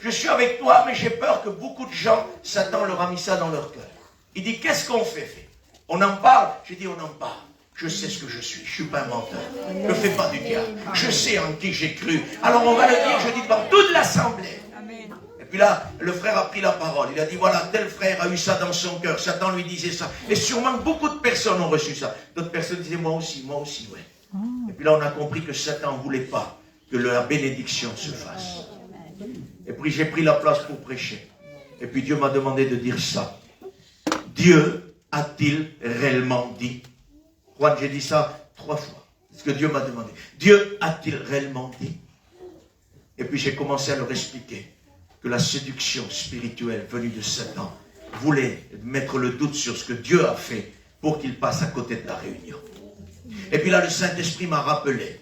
je suis avec toi, mais j'ai peur que beaucoup de gens, Satan leur a mis ça dans leur cœur. Il dit qu'est-ce qu'on fait? On en parle? J'ai dit on en parle. Je sais ce que je suis. Je ne suis pas un menteur. Ne fais pas du diable. Je sais en qui j'ai cru. Alors on va le dire, je dis devant toute l'assemblée. Et puis là, le frère a pris la parole. Il a dit, voilà, tel frère a eu ça dans son cœur. Satan lui disait ça. Et sûrement beaucoup de personnes ont reçu ça. D'autres personnes disaient, moi aussi, ouais. Et puis là, on a compris que Satan ne voulait pas que la bénédiction se fasse. Et puis j'ai pris la place pour prêcher. Et puis Dieu m'a demandé de dire ça. Dieu a-t-il réellement dit? Juan, j'ai dit ça 3 fois. C'est ce que Dieu m'a demandé. Dieu a-t-il réellement dit? Et puis j'ai commencé à leur expliquer que la séduction spirituelle venue de Satan voulait mettre le doute sur ce que Dieu a fait pour qu'il passe à côté de la réunion. Et puis là, le Saint-Esprit m'a rappelé.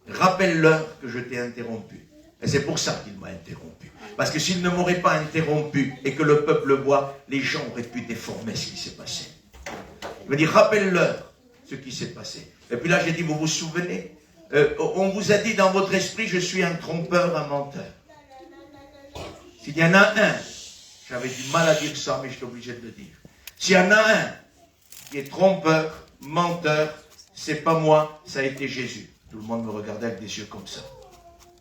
Rappelle-leur que je t'ai interrompu. Et c'est pour ça qu'il m'a interrompu. Parce que s'il ne m'aurait pas interrompu et que le peuple le voit, les gens auraient pu déformer ce qui s'est passé. Il m'a dit, rappelle-leur ce qui s'est passé. Et puis là, j'ai dit, vous vous souvenez, on vous a dit dans votre esprit, je suis un trompeur, un menteur. S'il y en a un, j'avais du mal à dire ça, mais je suis obligé de le dire. S'il y en a un qui est trompeur, menteur, c'est pas moi, ça a été Jésus. Tout le monde me regardait avec des yeux comme ça.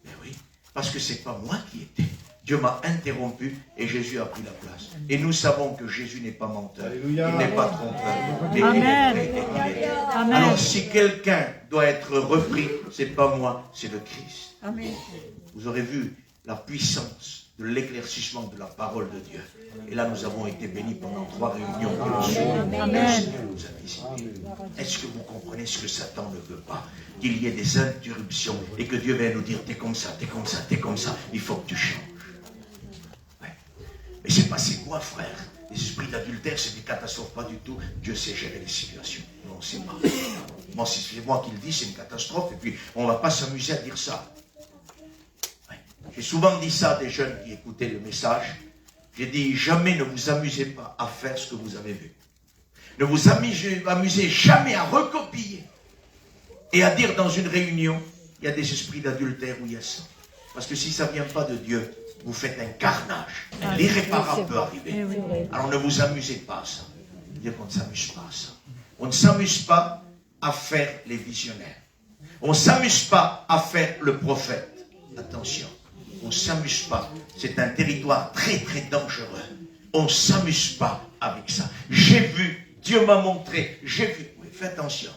Mais oui, parce que c'est pas moi qui étais. Dieu m'a interrompu et Jésus a pris la place. Et nous savons que Jésus n'est pas menteur. Alléluia. Il n'est pas trompeur. Mais Amen. il est vrai. Amen. Alors si quelqu'un doit être repris, c'est pas moi, c'est le Christ. Amen. Vous aurez vu la puissance de l'éclaircissement de la parole de Dieu. Et là, nous avons été bénis pendant 3 réunions. Amen. Le Seigneur nous a visités. Est-ce que vous comprenez ce que Satan ne veut pas? Qu'il y ait des interruptions et que Dieu vienne nous dire, t'es comme ça, t'es comme ça, t'es comme ça. Il faut que tu changes. Ouais. Mais c'est passé quoi, frère? Les esprits d'adultère, c'est des catastrophes, pas du tout. Dieu sait gérer les situations. Non, c'est pas. Bon, c'est moi qui le dis, c'est une catastrophe. Et puis, on ne va pas s'amuser à dire ça. J'ai souvent dit ça à des jeunes qui écoutaient le message. J'ai dit, jamais ne vous amusez pas à faire ce que vous avez vu. Ne vous amusez jamais à recopier et à dire dans une réunion, il y a des esprits d'adultère où il y a ça. Parce que si ça ne vient pas de Dieu, vous faites un carnage. L'irréparable peut arriver. Alors ne vous amusez pas à ça. Dire qu'on ne s'amuse pas à ça. On ne s'amuse pas à faire les visionnaires. On ne s'amuse pas à faire le prophète. Attention. On ne s'amuse pas. C'est un territoire très très dangereux. On ne s'amuse pas avec ça. J'ai vu, Dieu m'a montré, j'ai vu. Oui, fais attention.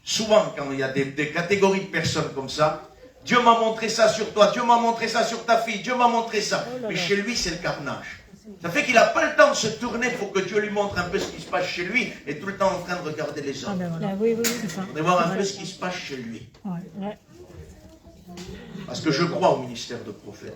Souvent, quand il y a des catégories de personnes comme ça, Dieu m'a montré ça sur toi, Dieu m'a montré ça sur ta fille, Dieu m'a montré ça. Mais chez lui, c'est le carnage. Ça fait qu'il n'a pas le temps de se tourner pour que Dieu lui montre un peu ce qui se passe chez lui et tout le temps en train de regarder les autres. Oui, c'est ça. On va voir un peu ce qui se passe chez lui. Ouais. Parce que je crois au ministère de prophète.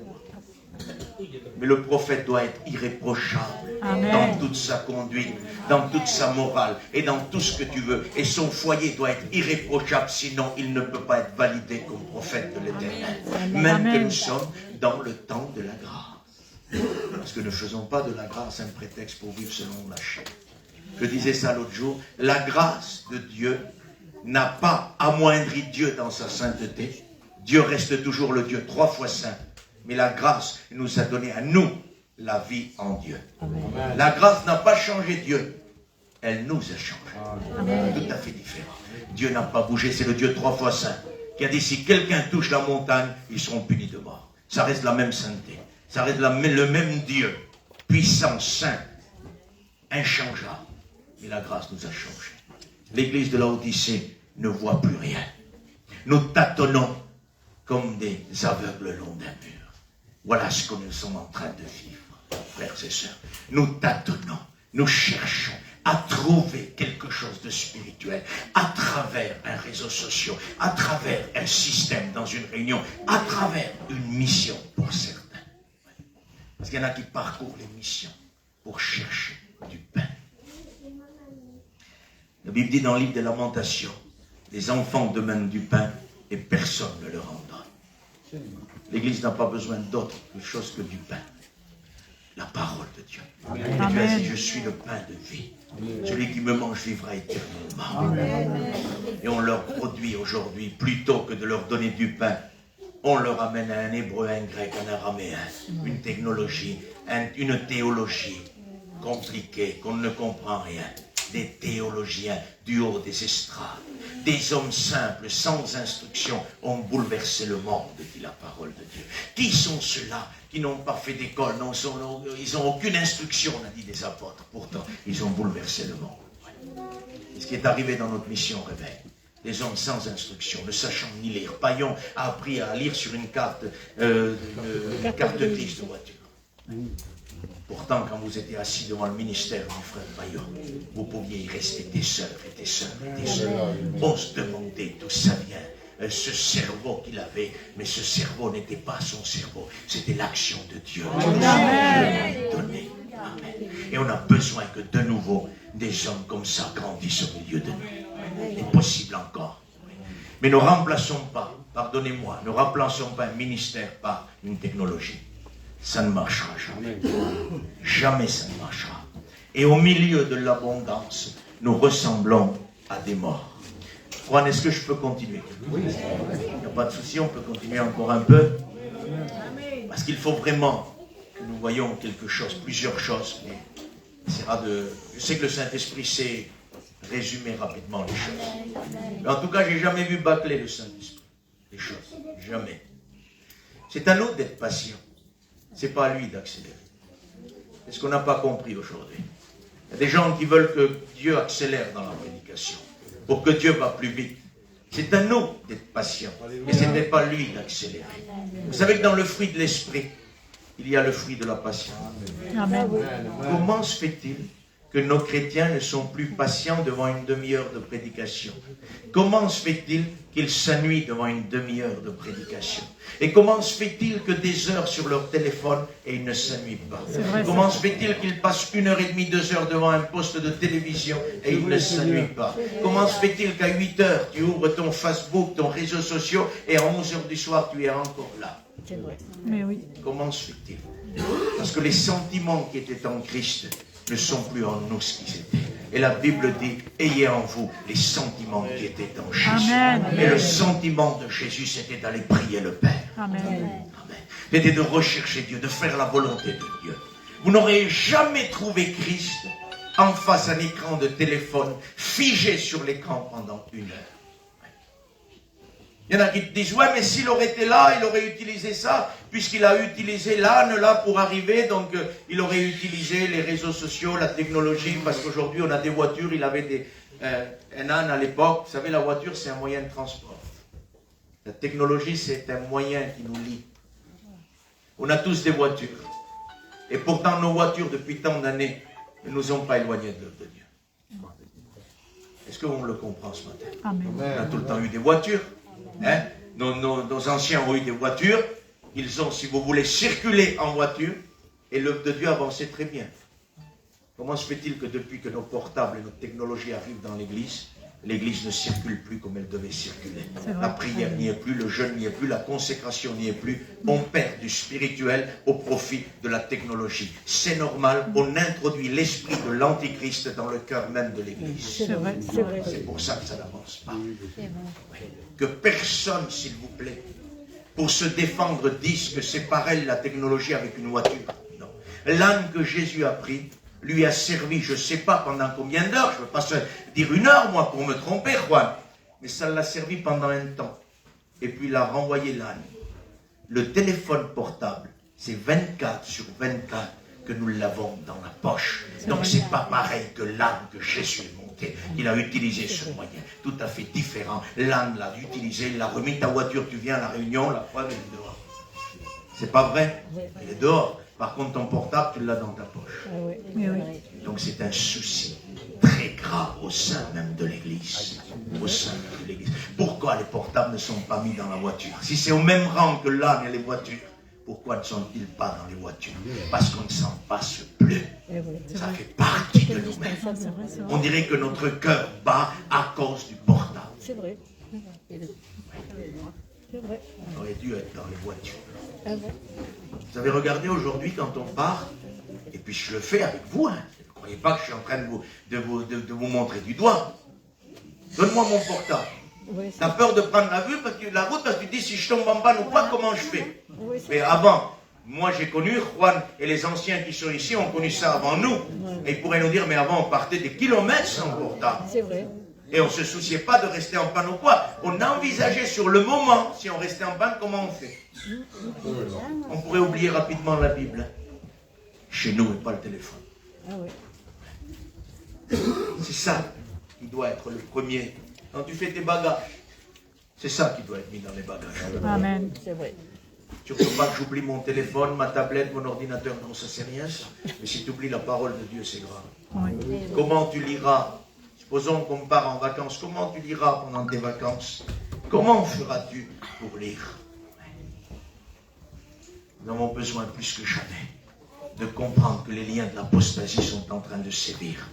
Mais le prophète doit être irréprochable Amen. dans toute sa conduite, dans toute sa morale et dans tout ce que tu veux. Et son foyer doit être irréprochable, sinon il ne peut pas être validé comme prophète de l'Éternel. Même que nous sommes dans le temps de la grâce. Parce que ne faisons pas de la grâce un prétexte pour vivre selon la chair. Je disais ça l'autre jour, la grâce de Dieu n'a pas amoindri Dieu dans sa sainteté. Dieu reste toujours le Dieu 3 fois saint. Mais la grâce nous a donné à nous la vie en Dieu. Amen. La grâce n'a pas changé Dieu. Elle nous a changé. Amen. Tout à fait différent. Dieu n'a pas bougé. C'est le Dieu 3 fois saint qui a dit si quelqu'un touche la montagne, ils seront punis de mort. Ça reste la même sainteté. Ça reste le même Dieu. Puissant, saint, inchangeable. Mais la grâce nous a changé. L'église de Laodicée ne voit plus rien. Nous tâtonnons comme des aveugles le long d'un mur. Voilà ce que nous sommes en train de vivre, frères et sœurs. Nous tâtonnons, nous cherchons à trouver quelque chose de spirituel à travers un réseau social, à travers un système dans une réunion, à travers une mission pour certains. Parce qu'il y en a qui parcourent les missions pour chercher du pain. La Bible dit dans le livre des Lamentations, les enfants demandent du pain et personne ne leur en donne. L'Église n'a pas besoin d'autre chose que du pain. La parole de Dieu. Et Dieu a dit, je suis le pain de vie. Celui qui me mange vivra éternellement. Amen. Et on leur produit aujourd'hui, plutôt que de leur donner du pain, on leur amène un hébreu, un grec, un araméen, une technologie, une théologie compliquée, qu'on ne comprend rien. Des théologiens du haut des estrades, des hommes simples, sans instruction, ont bouleversé le monde, dit la parole de Dieu. Qui sont ceux-là qui n'ont pas fait d'école, ils n'ont aucune instruction, on a dit des apôtres, pourtant ils ont bouleversé le monde. Et ce qui est arrivé dans notre mission réveil, des hommes sans instruction, ne sachant ni lire. Paillon a appris à lire sur une carte grise de voiture. Pourtant, quand vous étiez assis devant le ministère du frère Paillon, vous pouviez y rester des heures et des heures et des heures. On se demandait d'où ça vient, ce cerveau qu'il avait, mais ce cerveau n'était pas son cerveau, c'était l'action de Dieu. Amen. Et on a besoin que de nouveau, des hommes comme ça grandissent au milieu de nous. C'est possible encore. Mais ne remplaçons pas, pardonnez-moi, ne remplaçons pas un ministère par une technologie. Ça ne marchera jamais. Jamais ça ne marchera. Et au milieu de l'abondance, nous ressemblons à des morts. Juan, est-ce que je peux continuer? Oui. Il n'y a pas de souci, on peut continuer encore un peu. Parce qu'il faut vraiment que nous voyions quelque chose, plusieurs choses. Je sais que le Saint-Esprit sait résumer rapidement les choses. Mais en tout cas, je n'ai jamais vu bâcler le Saint-Esprit. Les choses. Jamais. C'est à nous d'être patients. Ce n'est pas à lui d'accélérer. C'est ce qu'on n'a pas compris aujourd'hui. Il y a des gens qui veulent que Dieu accélère dans la prédication, pour que Dieu va plus vite. C'est à nous d'être patients, et ce n'est pas lui d'accélérer. Vous savez que dans le fruit de l'esprit, il y a le fruit de la patience. Amen. Comment se fait-il que nos chrétiens ne sont plus patients devant une demi-heure de prédication? Comment se fait-il qu'ils s'ennuient devant une demi-heure de prédication? Et comment se fait-il que des heures sur leur téléphone et ils ne s'ennuient pas? Comment se fait-il qu'ils passent 1h30, 2 heures devant un poste de télévision et ils ne s'ennuient pas? Comment se fait-il qu'à 8 heures, tu ouvres ton Facebook, ton réseau social et à 11 heures du soir, tu es encore là? C'est vrai. Mais oui. Comment se fait-il? Parce que les sentiments qui étaient en Christ ne sont plus en nous ce qu'ils étaient. Et la Bible dit, ayez en vous les sentiments qui étaient en Jésus. Amen. Et le sentiment de Jésus, c'était d'aller prier le Père. Amen. Amen. C'était de rechercher Dieu, de faire la volonté de Dieu. Vous n'aurez jamais trouvé Christ en face d'un écran de téléphone, figé sur l'écran pendant 1 heure. Il y en a qui te disent, ouais, mais s'il aurait été là, il aurait utilisé ça, puisqu'il a utilisé l'âne là pour arriver, donc il aurait utilisé les réseaux sociaux, la technologie, parce qu'aujourd'hui on a des voitures, il avait un âne à l'époque. Vous savez, la voiture c'est un moyen de transport. La technologie c'est un moyen qui nous lie. On a tous des voitures. Et pourtant nos voitures depuis tant d'années ne nous ont pas éloignés de l'œuvre de Dieu. Est-ce qu'on le comprend ce matin? Amen. On a tout le temps eu des voitures. Hein? Nos anciens ont eu des voitures, Ils ont, si vous voulez, circulé en voiture et l'œuvre de Dieu avançait très bien. Comment se fait-il que depuis que nos portables et notre technologie arrivent dans l'église, l'église ne circule plus comme elle devait circuler? La prière n'y est plus, le jeûne n'y est plus, la consécration n'y est plus. On perd du spirituel au profit de la technologie. C'est normal, on introduit l'esprit de l'antichrist dans le cœur même de l'église. C'est pour ça que ça n'avance pas. Que personne, s'il vous plaît, pour se défendre, dise que c'est pareil la technologie avec une voiture. Non. L'âne que Jésus a pris lui a servi, je ne sais pas pendant combien d'heures, je ne veux pas se dire une heure, moi, pour me tromper, Juan, mais ça l'a servi pendant un temps. Et puis il a renvoyé l'âne. Le téléphone portable, c'est 24 sur 24 que nous l'avons dans la poche. Donc c'est pas pareil que l'âne que Jésus est monté. Il a utilisé ce moyen, tout à fait différent. L'âne l'a utilisé, il a remis ta voiture, tu viens à la réunion, la preuve elle est dehors. C'est pas vrai? Elle est dehors. Par contre, ton portable, tu l'as dans ta poche. Donc c'est un souci très grave au sein même de l'Église. Au sein de l'Église. Pourquoi les portables ne sont pas mis dans la voiture? Si c'est au même rang que l'âne et les voitures, pourquoi ne sont-ils pas dans les voitures? Parce qu'on ne s'en passe plus. Ça fait partie de nous-mêmes. On dirait que notre cœur bat à cause du portable. C'est vrai. On aurait dû être dans les voitures. Vous avez regardé aujourd'hui quand on part, et puis je le fais avec vous, hein. Ne croyez pas que je suis en train de vous montrer du doigt. Donne-moi mon portable. T'as peur de prendre la route parce que tu dis si je tombe en panne ou pas, comment je fais? Mais avant, moi j'ai connu, Juan et les anciens qui sont ici ont connu ça avant nous. Et ils pourraient nous dire, mais avant on partait des kilomètres sans portable. C'est vrai. Et on ne se souciait pas de rester en panne ou quoi. On envisageait sur le moment, si on restait en panne, comment on fait. On pourrait oublier rapidement la Bible. Chez nous, et pas le téléphone. C'est ça qui doit être le premier. Quand tu fais tes bagages, c'est ça qui doit être mis dans les bagages. Amen. C'est vrai. Tu ne veux pas que j'oublie mon téléphone, ma tablette, mon ordinateur. Non, ça c'est rien ça. Mais si tu oublies la parole de Dieu, c'est grave. Comment tu liras? Supposons qu'on part en vacances. Comment tu liras pendant tes vacances? Comment feras-tu pour lire? Nous avons besoin plus que jamais de comprendre que les liens de l'apostasie sont en train de sévir.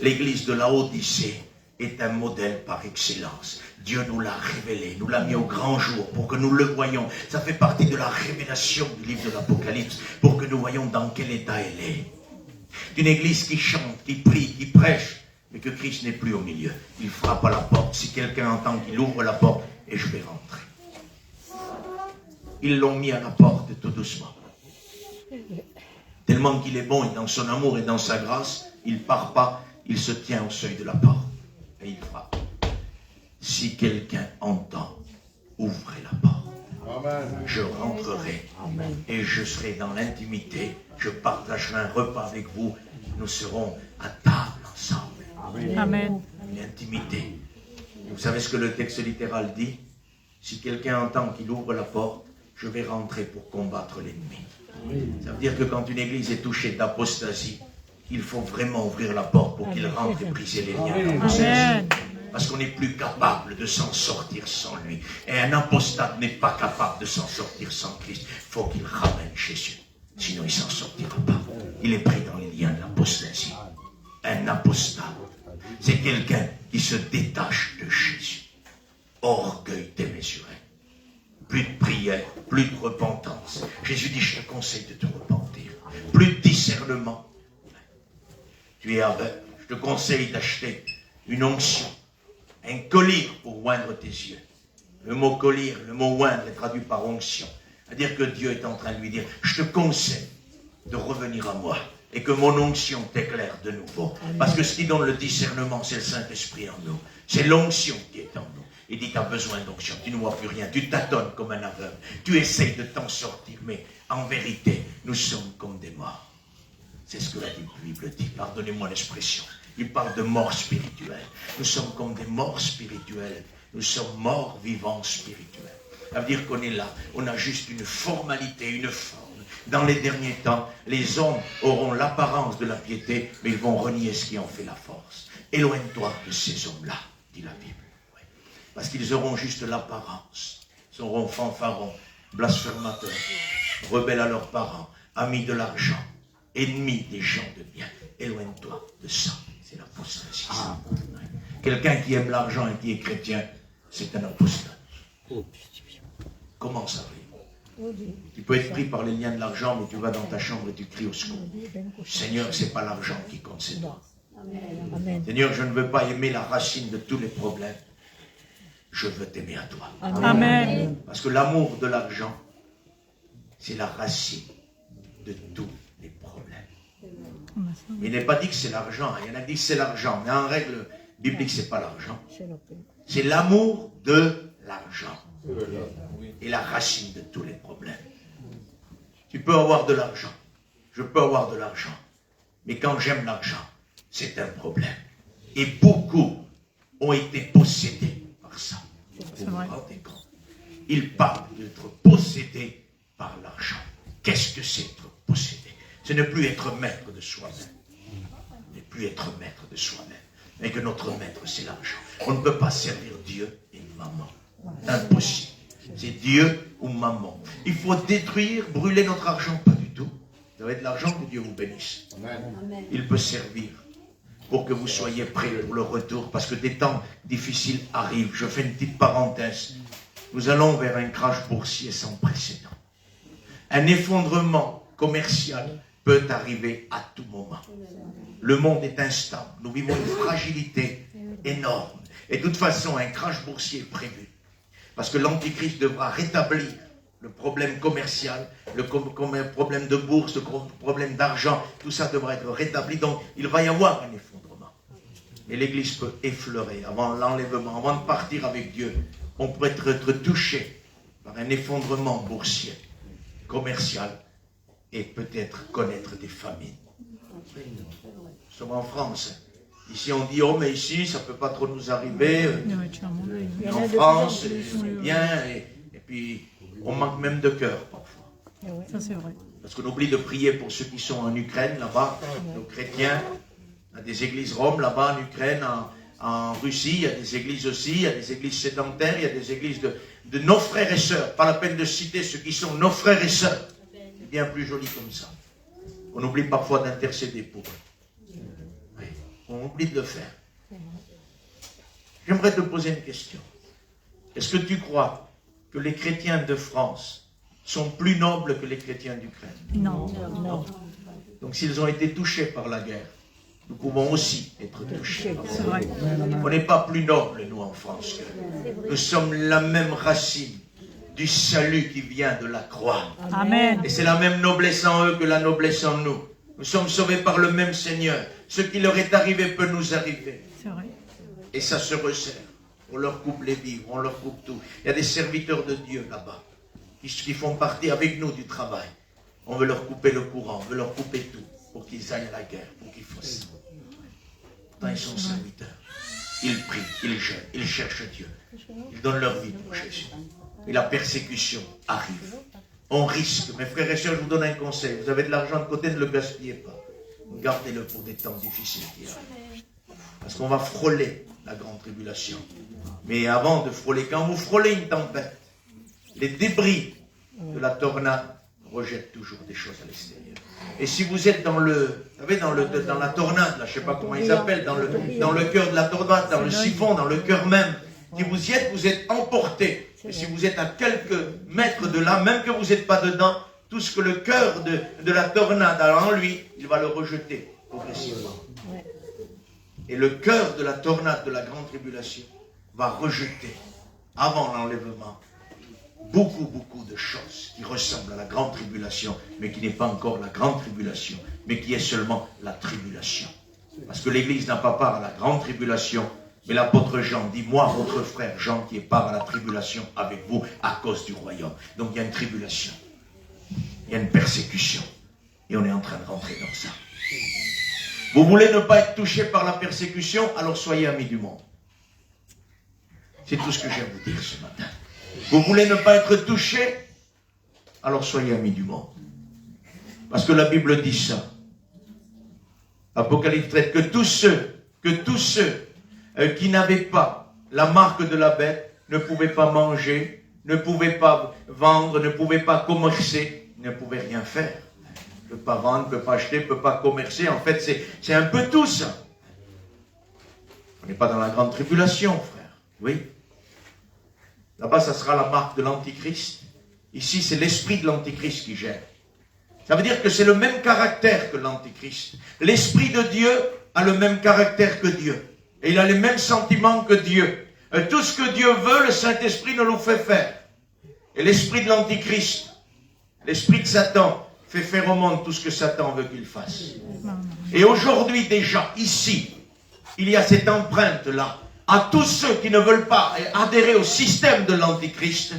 L'église de la Odyssée est un modèle par excellence. Dieu nous l'a révélé, nous l'a mis au grand jour pour que nous le voyions. Ça fait partie de la révélation du livre de l'Apocalypse pour que nous voyions dans quel état elle est. Une église qui chante, qui prie, qui prêche, mais que Christ n'est plus au milieu. Il frappe à la porte. Si quelqu'un entend qu'il ouvre la porte, et je vais rentrer. Ils l'ont mis à la porte tout doucement. Tellement qu'il est bon et dans son amour et dans sa grâce, il ne part pas, il se tient au seuil de la porte. Et il frappe. Si quelqu'un entend, ouvrez la porte. Amen. Je rentrerai et je serai dans l'intimité. Je partagerai un repas avec vous. Nous serons à table ensemble. Amen. Une intimité. Vous savez ce que le texte littéral dit? Si quelqu'un entend qu'il ouvre la porte, je vais rentrer pour combattre l'ennemi. Ça veut dire que quand une église est touchée d'apostasie, il faut vraiment ouvrir la porte pour qu'il rentre et briser les liens. Amen. Parce qu'on n'est plus capable de s'en sortir sans lui. Et un apostate n'est pas capable de s'en sortir sans Christ. Il faut qu'il ramène Jésus. Sinon, il ne s'en sortira pas. Il est pris dans les liens de l'apostasie. Un apostate, c'est quelqu'un qui se détache de Jésus. Orgueil démesuré. Plus de prière, plus de repentance. Jésus dit, je te conseille de te repentir. Plus de discernement. Tu es aveugle. Je te conseille d'acheter une onction. Un collyre pour oindre tes yeux. Le mot collyre, le mot oindre est traduit par onction. C'est-à-dire que Dieu est en train de lui dire, je te conseille de revenir à moi et que mon onction t'éclaire de nouveau. Parce que ce qui donne le discernement, c'est le Saint-Esprit en nous. C'est l'onction qui est en nous. Il dit, tu as besoin d'onction, tu ne vois plus rien, tu tâtonnes comme un aveugle. Tu essayes de t'en sortir, mais en vérité, nous sommes comme des morts. C'est ce que la Bible dit, pardonnez-moi l'expression. Il parle de mort spirituelle. Nous sommes comme des morts spirituels. Nous sommes morts vivants spirituels. Ça veut dire qu'on est là. On a juste une formalité, une forme. Dans les derniers temps, les hommes auront l'apparence de la piété, mais ils vont renier ce qui en fait la force. Éloigne-toi de ces hommes-là, dit la Bible. Ouais. Parce qu'ils auront juste l'apparence. Ils seront fanfarons. blasphémateurs, rebelles à leurs parents, amis de l'argent, ennemis des gens de bien. Éloigne-toi de ça. C'est l'apostasie. Quelqu'un qui aime l'argent et qui est chrétien, c'est un apostat. Comment ça va? Tu peux être pris par les liens de l'argent, mais tu vas dans ta chambre et tu cries au secours. Seigneur, c'est pas l'argent qui compte, c'est toi. Seigneur, je ne veux pas aimer la racine de tous les problèmes. Je veux t'aimer à toi. Amen. Parce que l'amour de l'argent, c'est la racine de tous les problèmes. Il n'est pas dit que c'est l'argent. Il y en a dit que c'est l'argent. Mais en règle biblique, c'est pas l'argent. C'est l'amour de l'argent. Et la racine de tous les problèmes. Tu peux avoir de l'argent. Je peux avoir de l'argent. Mais quand j'aime l'argent, c'est un problème. Et beaucoup ont été possédés par ça. Vous vous rendez compte? Il parle d'être possédé par l'argent. Qu'est-ce que c'est être possédé? Ce n'est plus être maître de soi-même. Ne plus être maître de soi-même. Mais que notre maître, c'est l'argent. On ne peut pas servir Dieu et maman. Impossible. C'est Dieu ou maman. Il faut détruire, brûler notre argent. Pas du tout. Ça va être l'argent que Dieu vous bénisse. Amen. Il peut servir pour que vous soyez prêts pour le retour. Parce que des temps difficiles arrivent. Je fais une petite parenthèse. Nous allons vers un crash boursier sans précédent. Un effondrement commercial peut arriver à tout moment. Le monde est instable. Nous vivons une fragilité énorme. Et de toute façon, un crash boursier est prévu. Parce que l'Antichrist devra rétablir le problème commercial, le problème de bourse, le problème d'argent. Tout ça devra être rétabli. Donc, il va y avoir un effondrement. Et l'Église peut effleurer avant l'enlèvement, avant de partir avec Dieu. On peut être touché par un effondrement boursier, commercial, et peut-être connaître des famines. Nous sommes en France. Ici, on dit, oh, mais ici, ça ne peut pas trop nous arriver. En France, c'est bien. Et puis, on manque même de cœur, parfois. Ça, c'est vrai. Parce qu'on oublie de prier pour ceux qui sont en Ukraine, là-bas, nos chrétiens. Il y a des églises Rome, là-bas, en Ukraine, en Russie. Il y a des églises aussi. Il y a des églises sédentaires. Il y a des églises de nos frères et sœurs. Pas la peine de citer ceux qui sont nos frères et sœurs. C'est bien plus joli comme ça. On oublie parfois d'intercéder pour eux. Oui, on oublie de le faire. J'aimerais te poser une question. Est-ce que tu crois que les chrétiens de France sont plus nobles que les chrétiens d'Ukraine? Non. Non. Donc s'ils ont été touchés par la guerre, nous pouvons aussi être touchés. C'est vrai. On n'est pas plus nobles, nous, en France. Nous sommes la même racine du salut qui vient de la croix. Amen. Et c'est la même noblesse en eux que la noblesse en nous. Nous sommes sauvés par le même Seigneur. Ce qui leur est arrivé peut nous arriver. C'est vrai. Et ça se resserre. On leur coupe les vivres, on leur coupe tout. Il y a des serviteurs de Dieu là-bas qui font partie avec nous du travail. On veut leur couper le courant, on veut leur couper tout pour qu'ils aillent à la guerre, pour qu'ils fassent. Pourtant, ils sont serviteurs. Ils prient, ils jeûnent, ils cherchent Dieu. Ils donnent leur vie pour Jésus. Et la persécution arrive. On risque. Mes frères et sœurs, je vous donne un conseil. Vous avez de l'argent de côté, ne le gaspillez pas. Gardez-le pour des temps difficiles qui arrivent. Parce qu'on va frôler la grande tribulation. Mais avant de frôler, quand vous frôlez une tempête, les débris de la tornade rejettent toujours des choses à l'extérieur. Et si vous êtes dans le, vous savez, dans la tornade, là, je ne sais pas comment ils appellent, dans le cœur de la tornade, dans le siphon, dans le cœur même, si vous y êtes, vous êtes emporté. Et si vous êtes à quelques mètres de là, même que vous n'êtes pas dedans, tout ce que le cœur de la tornade a en lui, il va le rejeter progressivement. Et le cœur de la tornade de la grande tribulation va rejeter, avant l'enlèvement, beaucoup de choses qui ressemblent à la grande tribulation, mais qui n'est pas encore la grande tribulation, mais qui est seulement la tribulation. Parce que l'Église n'a pas part à la grande tribulation, mais l'apôtre Jean dit, moi, votre frère Jean, qui est part à la tribulation avec vous à cause du royaume. Donc il y a une tribulation, il y a une persécution, et on est en train de rentrer dans ça. Vous voulez ne pas être touché par la persécution, alors soyez amis du monde. C'est tout ce que j'aime vous dire ce matin. Vous voulez ne pas être touché, alors soyez amis du monde. Parce que la Bible dit ça. Apocalypse traite que tous ceux qui n'avaient pas la marque de la bête ne pouvaient pas manger ne pouvait pas vendre, ne pouvait pas commercer, ne pouvait rien faire. Ne peut pas vendre, ne peut pas acheter, ne peut pas commercer. En fait, c'est un peu tout ça. On n'est pas dans la grande tribulation, frère. Oui. Là-bas, ça sera la marque de l'Antichrist. Ici, c'est l'esprit de l'Antichrist qui gère. Ça veut dire que c'est le même caractère que l'Antichrist. L'Esprit de Dieu a le même caractère que Dieu. Et il a les mêmes sentiments que Dieu. Tout ce que Dieu veut, le Saint-Esprit nous le fait faire. Et l'Esprit de l'Antichrist, l'Esprit de Satan, fait faire au monde tout ce que Satan veut qu'il fasse. Et aujourd'hui déjà, ici, il y a cette empreinte-là. À tous ceux qui ne veulent pas adhérer au système de l'Antichrist,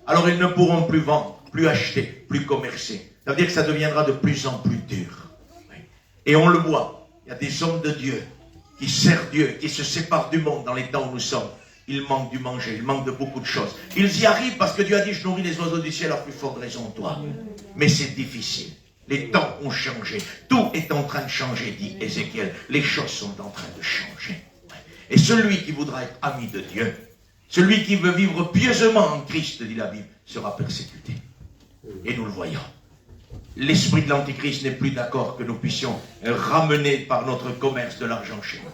alors ils ne pourront plus vendre, plus acheter, plus commercer. Ça veut dire que ça deviendra de plus en plus dur. Et on le voit, il y a des hommes de Dieu qui servent Dieu, qui se séparent du monde dans les temps où nous sommes. Ils manquent du manger, ils manquent de beaucoup de choses. Ils y arrivent parce que Dieu a dit, je nourris les oiseaux du ciel à plus forte raison que toi. Mais c'est difficile. Les temps ont changé. Tout est en train de changer, dit Ézéchiel. Les choses sont en train de changer. Et celui qui voudra être ami de Dieu, celui qui veut vivre pieusement en Christ, dit la Bible, sera persécuté. Et nous le voyons. L'esprit de l'Antichrist n'est plus d'accord que nous puissions ramener par notre commerce de l'argent chez nous.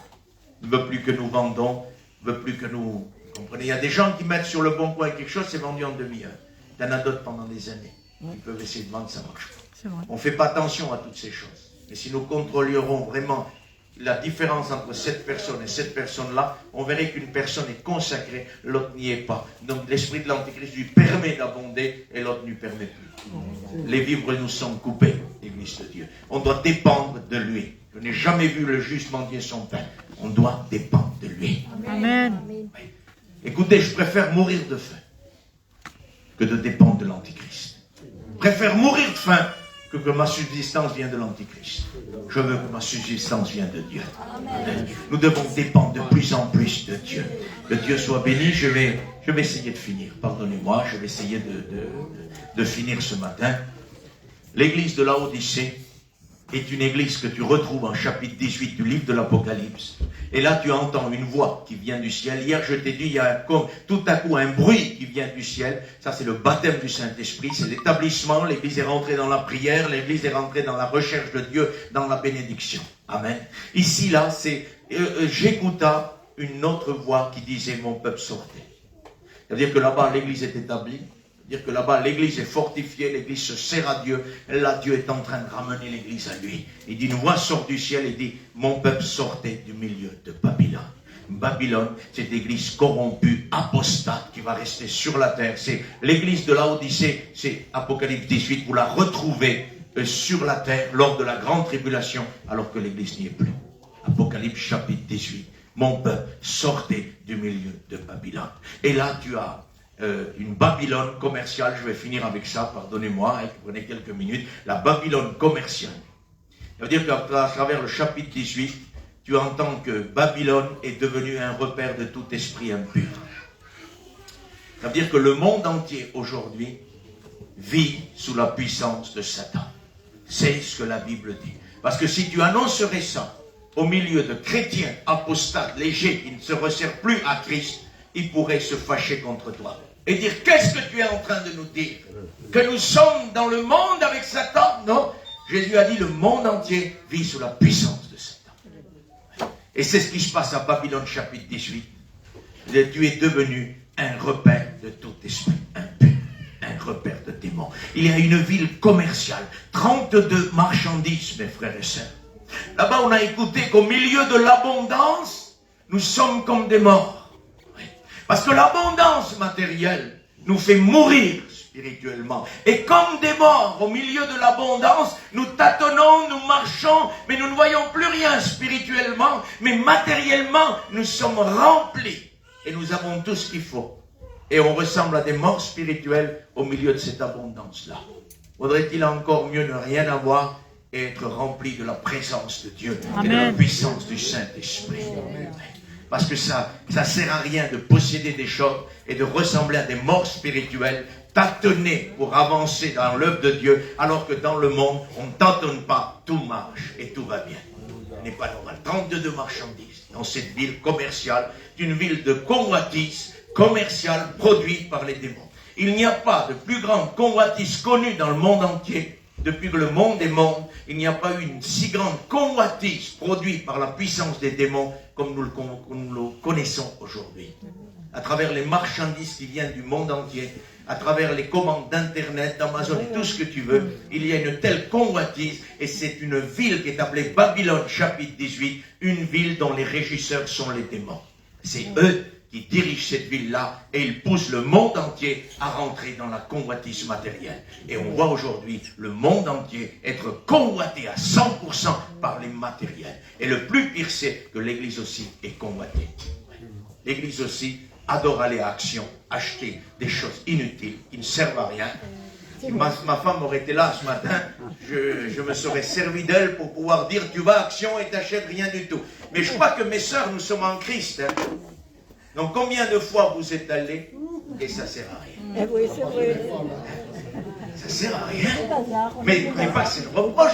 Il ne veut plus que nous vendons, il ne veut plus que nous... Vous comprenez, il y a des gens qui mettent sur le bon coin quelque chose, c'est vendu en demi-heure. Il y en a d'autres pendant des années. Ils peuvent essayer de vendre, ça ne marche pas. On ne fait pas attention à toutes ces choses. Mais si nous contrôlerons vraiment la différence entre cette personne et cette personne-là, on verrait qu'une personne est consacrée, l'autre n'y est pas. Donc l'esprit de l'Antéchrist lui permet d'abonder et l'autre ne lui permet plus. Les vivres nous sont coupés, l'Église de Dieu. On doit dépendre de lui. Je n'ai jamais vu le juste mendier son pain. On doit dépendre de lui. Amen. Oui. Écoutez, je préfère mourir de faim que de dépendre de l'Antéchrist. Je préfère mourir de faim que ma subsistance vienne de l'Antéchrist. Je veux que ma subsistance vienne de Dieu. Amen. Nous devons dépendre de plus en plus de Dieu. Que Dieu soit béni. Je vais essayer de finir. Pardonnez-moi, je vais essayer de finir ce matin. L'église de Laodicée est une église que tu retrouves en chapitre 18 du livre de l'Apocalypse. Et là, tu entends une voix qui vient du ciel. Hier, je t'ai dit, il y a comme tout à coup un bruit qui vient du ciel. Ça, c'est le baptême du Saint-Esprit. C'est l'établissement. L'église est rentrée dans la prière. L'église est rentrée dans la recherche de Dieu, dans la bénédiction. Amen. Ici, là, c'est j'écouta une autre voix qui disait, mon peuple sortez. C'est-à-dire que là-bas, l'église est établie. C'est-à-dire que là-bas, l'église est fortifiée, l'église se sert à Dieu. Et là, Dieu est en train de ramener l'église à lui. Il dit, une voix sort du ciel et dit, mon peuple sortez du milieu de Babylone. Babylone, c'est l'église corrompue, apostate, qui va rester sur la terre. C'est l'église de Laodicée, c'est Apocalypse 18, vous la retrouvez sur la terre lors de la grande tribulation, alors que l'église n'y est plus. Apocalypse chapitre 18. Mon peuple, sortez du milieu de Babylone. Et là, tu as une Babylone commerciale, je vais finir avec ça, pardonnez-moi, prenez quelques minutes, la Babylone commerciale. Ça veut dire qu'à travers le chapitre 18, tu entends que Babylone est devenue un repère de tout esprit impur. Ça veut dire que le monde entier aujourd'hui vit sous la puissance de Satan. C'est ce que la Bible dit. Parce que si tu annoncerais ça au milieu de chrétiens apostates, légers, qui ne se resserrent plus à Christ, ils pourraient se fâcher contre toi et dire, qu'est-ce que tu es en train de nous dire? Que nous sommes dans le monde avec Satan? Non, Jésus a dit, le monde entier vit sous la puissance de Satan. Et c'est ce qui se passe à Babylone chapitre 18. Tu es devenu un repère de tout esprit impur, un repère de démons. Il y a une ville commerciale, 32 marchandises, mes frères et sœurs. Là-bas, on a écouté qu'au milieu de l'abondance, nous sommes comme des morts. Parce que l'abondance matérielle nous fait mourir spirituellement. Et comme des morts au milieu de l'abondance, nous tâtonnons, nous marchons, mais nous ne voyons plus rien spirituellement, mais matériellement, nous sommes remplis. Et nous avons tout ce qu'il faut. Et on ressemble à des morts spirituels au milieu de cette abondance-là. Faudrait-il encore mieux ne rien avoir et être rempli de la présence de Dieu. Amen. Et de la puissance du Saint-Esprit. Parce que ça sert à rien de posséder des choses et de ressembler à des morts spirituels, tâtonner pour avancer dans l'œuvre de Dieu, alors que dans le monde, on ne tâtonne pas, tout marche et tout va bien. Ce n'est pas normal. 32 marchandises dans cette ville commerciale, une ville de convoitise commerciale produite par les démons. Il n'y a pas de plus grande convoitise connue dans le monde entier. Depuis que le monde est monde, il n'y a pas eu une si grande convoitise produite par la puissance des démons comme nous le connaissons aujourd'hui. À travers les marchandises qui viennent du monde entier, à travers les commandes d'Internet, d'Amazon et tout ce que tu veux, il y a une telle convoitise et c'est une ville qui est appelée Babylone, chapitre 18, une ville dont les régisseurs sont les démons. C'est eux qui dirigent cette ville-là et ils poussent le monde entier à rentrer dans la convoitise matérielle. Et on voit aujourd'hui le monde entier être convoité à 100% par les matériels. Et le plus pire, c'est que l'Église aussi est convoitée. L'Église aussi adore aller à Action, acheter des choses inutiles qui ne servent à rien. Si ma femme aurait été là ce matin, je me serais servi d'elle pour pouvoir dire tu vas à Action et t'achètes rien du tout. Mais je crois que mes sœurs, nous sommes en Christ. Hein. Donc combien de fois vous êtes allés et ça ne sert à rien. Oui, c'est vrai. Ça ne sert à rien. Mais pas c'est le reproche.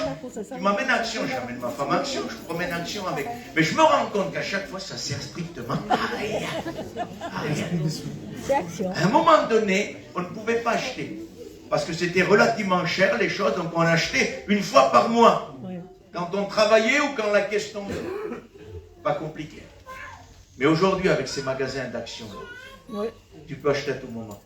Tu m'amènes à Action, j'amène ma femme à Action, je promène Action avec. Mais je me rends compte qu'à chaque fois, ça sert strictement à rien. À rien. C'est Action. À un moment donné, on ne pouvait pas acheter. Parce que c'était relativement cher les choses, donc on achetait une fois par mois. Oui. Quand on travaillait ou quand la caisse tombait. Pas compliqué. Mais aujourd'hui, avec ces magasins d'Action, Oui. tu peux acheter à tout moment.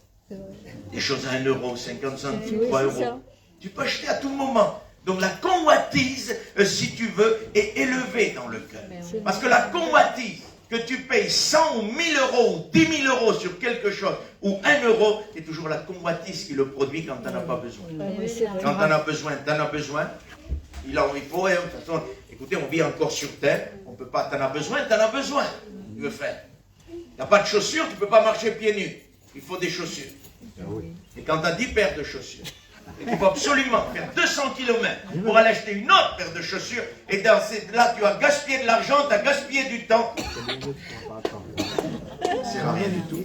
Des choses à 1 euro, 50 centimes, Oui, 3 c'est euros. ça. Tu peux acheter à tout moment. Donc la convoitise, si tu veux, est élevée dans le cœur. Parce que la convoitise, que tu payes 100 ou 1000 euros ou 10 000 euros sur quelque chose, ou 1 euro, c'est toujours la convoitise qui le produit quand tu n'en as pas besoin. Oui, c'est vrai. Quand tu en as besoin, tu en as besoin. Il faut, hein, de toute façon, écoutez, on vit encore sur terre, on peut pas, tu en as besoin, tu veux faire. Il n'y a pas de chaussures, tu ne peux pas marcher pieds nus. Il faut des chaussures. Et quand tu as 10 paires de chaussures, et qu'il faut absolument faire 200 km pour aller acheter une autre paire de chaussures, et là tu as gaspillé de l'argent, tu as gaspillé du temps. Ça sert à rien du tout.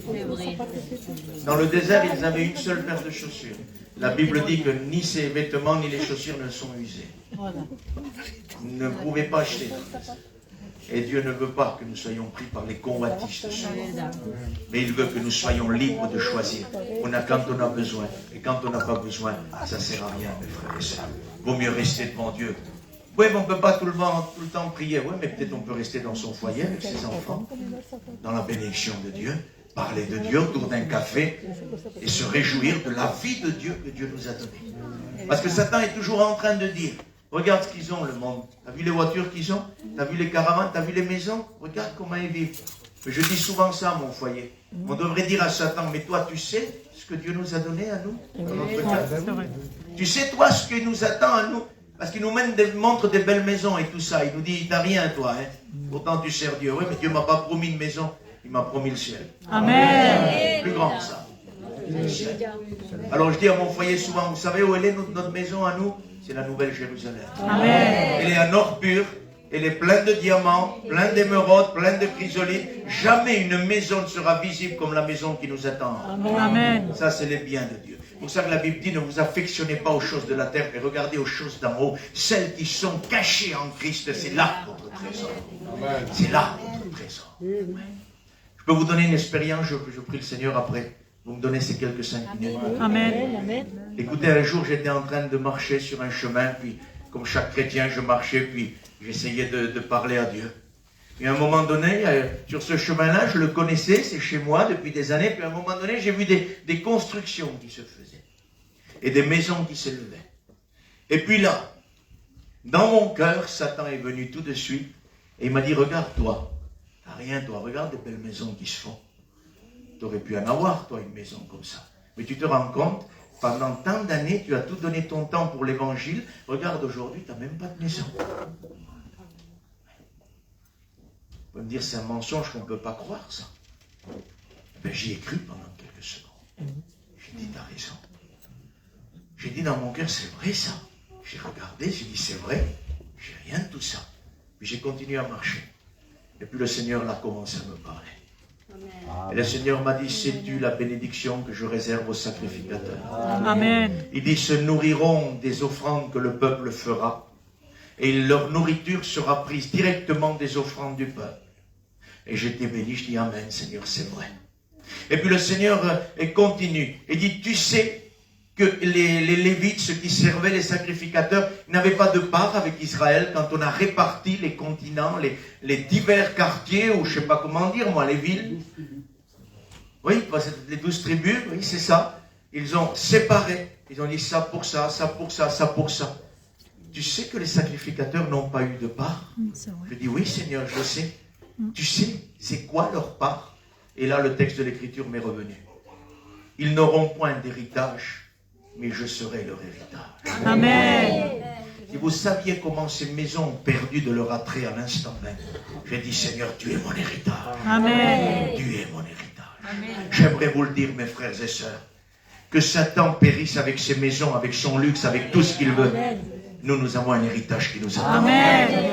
Dans le désert, ils avaient une seule paire de chaussures. La Bible dit que ni ses vêtements ni les chaussures ne sont usés. Ils ne pouvaient pas acheter. Et Dieu ne veut pas que nous soyons pris par les convoitises de ce monde. Mais il veut que nous soyons libres de choisir. On a quand on a besoin. Et quand on n'a pas besoin, ça ne sert à rien, mes frères et sœurs. Vaut mieux rester devant Dieu. Oui, mais on ne peut pas tout le temps prier. Oui, mais peut-être on peut rester dans son foyer avec ses enfants, dans la bénédiction de Dieu, parler de Dieu autour d'un café et se réjouir de la vie de Dieu que Dieu nous a donnée. Parce que Satan est toujours en train de dire, regarde ce qu'ils ont, le monde. T'as vu les voitures qu'ils ont? T'as vu les caravanes? T'as vu les maisons? Regarde comment ils vivent. Mais je dis souvent ça à mon foyer. On devrait dire à Satan, mais toi, tu sais ce que Dieu nous a donné à nous, dans notre cœur? Tu sais, toi, ce qui nous attend à nous? Parce qu'il nous montre des belles maisons et tout ça. Il nous dit, t'as rien, toi. Hein? Pourtant, tu sers Dieu. Oui, mais Dieu ne m'a pas promis une maison. Il m'a promis le ciel. Amen. Plus grand que ça. Alors je dis à mon foyer souvent, vous savez où elle est notre maison à nous? C'est la Nouvelle Jérusalem. Amen. Elle est en or pur, elle est pleine de diamants, pleine d'émeraudes, pleine de chrysolites. Jamais une maison ne sera visible comme la maison qui nous attend. Amen. Ça, c'est les biens de Dieu. C'est pour ça que la Bible dit, ne vous affectionnez pas aux choses de la terre, mais regardez aux choses d'en haut. Celles qui sont cachées en Christ, c'est là votre trésor. C'est là votre trésor. Je peux vous donner une expérience, je prie le Seigneur après. Vous me donnez ces quelques 5 minutes. Amen. Écoutez, un jour, j'étais en train de marcher sur un chemin, puis, comme chaque chrétien, je marchais, puis j'essayais de parler à Dieu. Et à un moment donné, sur ce chemin-là, je le connaissais, c'est chez moi depuis des années, puis à un moment donné, j'ai vu des constructions qui se faisaient, et des maisons qui s'élevaient. Et puis là, dans mon cœur, Satan est venu tout de suite, et il m'a dit, regarde-toi, t'as rien, toi, regarde les belles maisons qui se font. Tu aurais pu en avoir, toi, une maison comme ça. Mais tu te rends compte, pendant tant d'années, tu as tout donné ton temps pour l'évangile. Regarde, aujourd'hui, tu n'as même pas de maison. On peut me dire, c'est un mensonge qu'on ne peut pas croire, ça. Ben, j'y ai cru pendant quelques secondes. J'ai dit, t'as raison. J'ai dit dans mon cœur, c'est vrai, ça. J'ai regardé, j'ai dit, c'est vrai. J'ai rien de tout ça. Puis j'ai continué à marcher. Et puis le Seigneur là commencé à me parler. Et le Seigneur m'a dit, sais-tu la bénédiction que je réserve aux sacrificateurs? Amen. Il dit, se nourriront des offrandes que le peuple fera. Et leur nourriture sera prise directement des offrandes du peuple. Et j'étais béni, je dis, Amen, Seigneur, c'est vrai. Et puis le Seigneur continue et dit, tu sais que les Lévites, ceux qui servaient les sacrificateurs, n'avaient pas de part avec Israël quand on a réparti les continents, les divers quartiers, ou je ne sais pas comment dire, moi, les villes. Oui, les 12 tribus, oui, c'est ça. Ils ont séparé. Ils ont dit ça pour ça, ça pour ça, ça pour ça. Tu sais que les sacrificateurs n'ont pas eu de part? Je dis, oui, Seigneur, je sais. Tu sais, c'est quoi leur part? Et là, le texte de l'Écriture m'est revenu. Ils n'auront point d'héritage, mais je serai leur héritage. Amen. Si vous saviez comment ces maisons ont perdu de leur attrait à l'instant même, j'ai dit, Seigneur, tu es mon héritage. Amen. Tu es mon héritage. J'aimerais vous le dire, mes frères et sœurs, que Satan périsse avec ses maisons, avec son luxe, avec tout ce qu'il veut. Nous avons un héritage qui nous attend.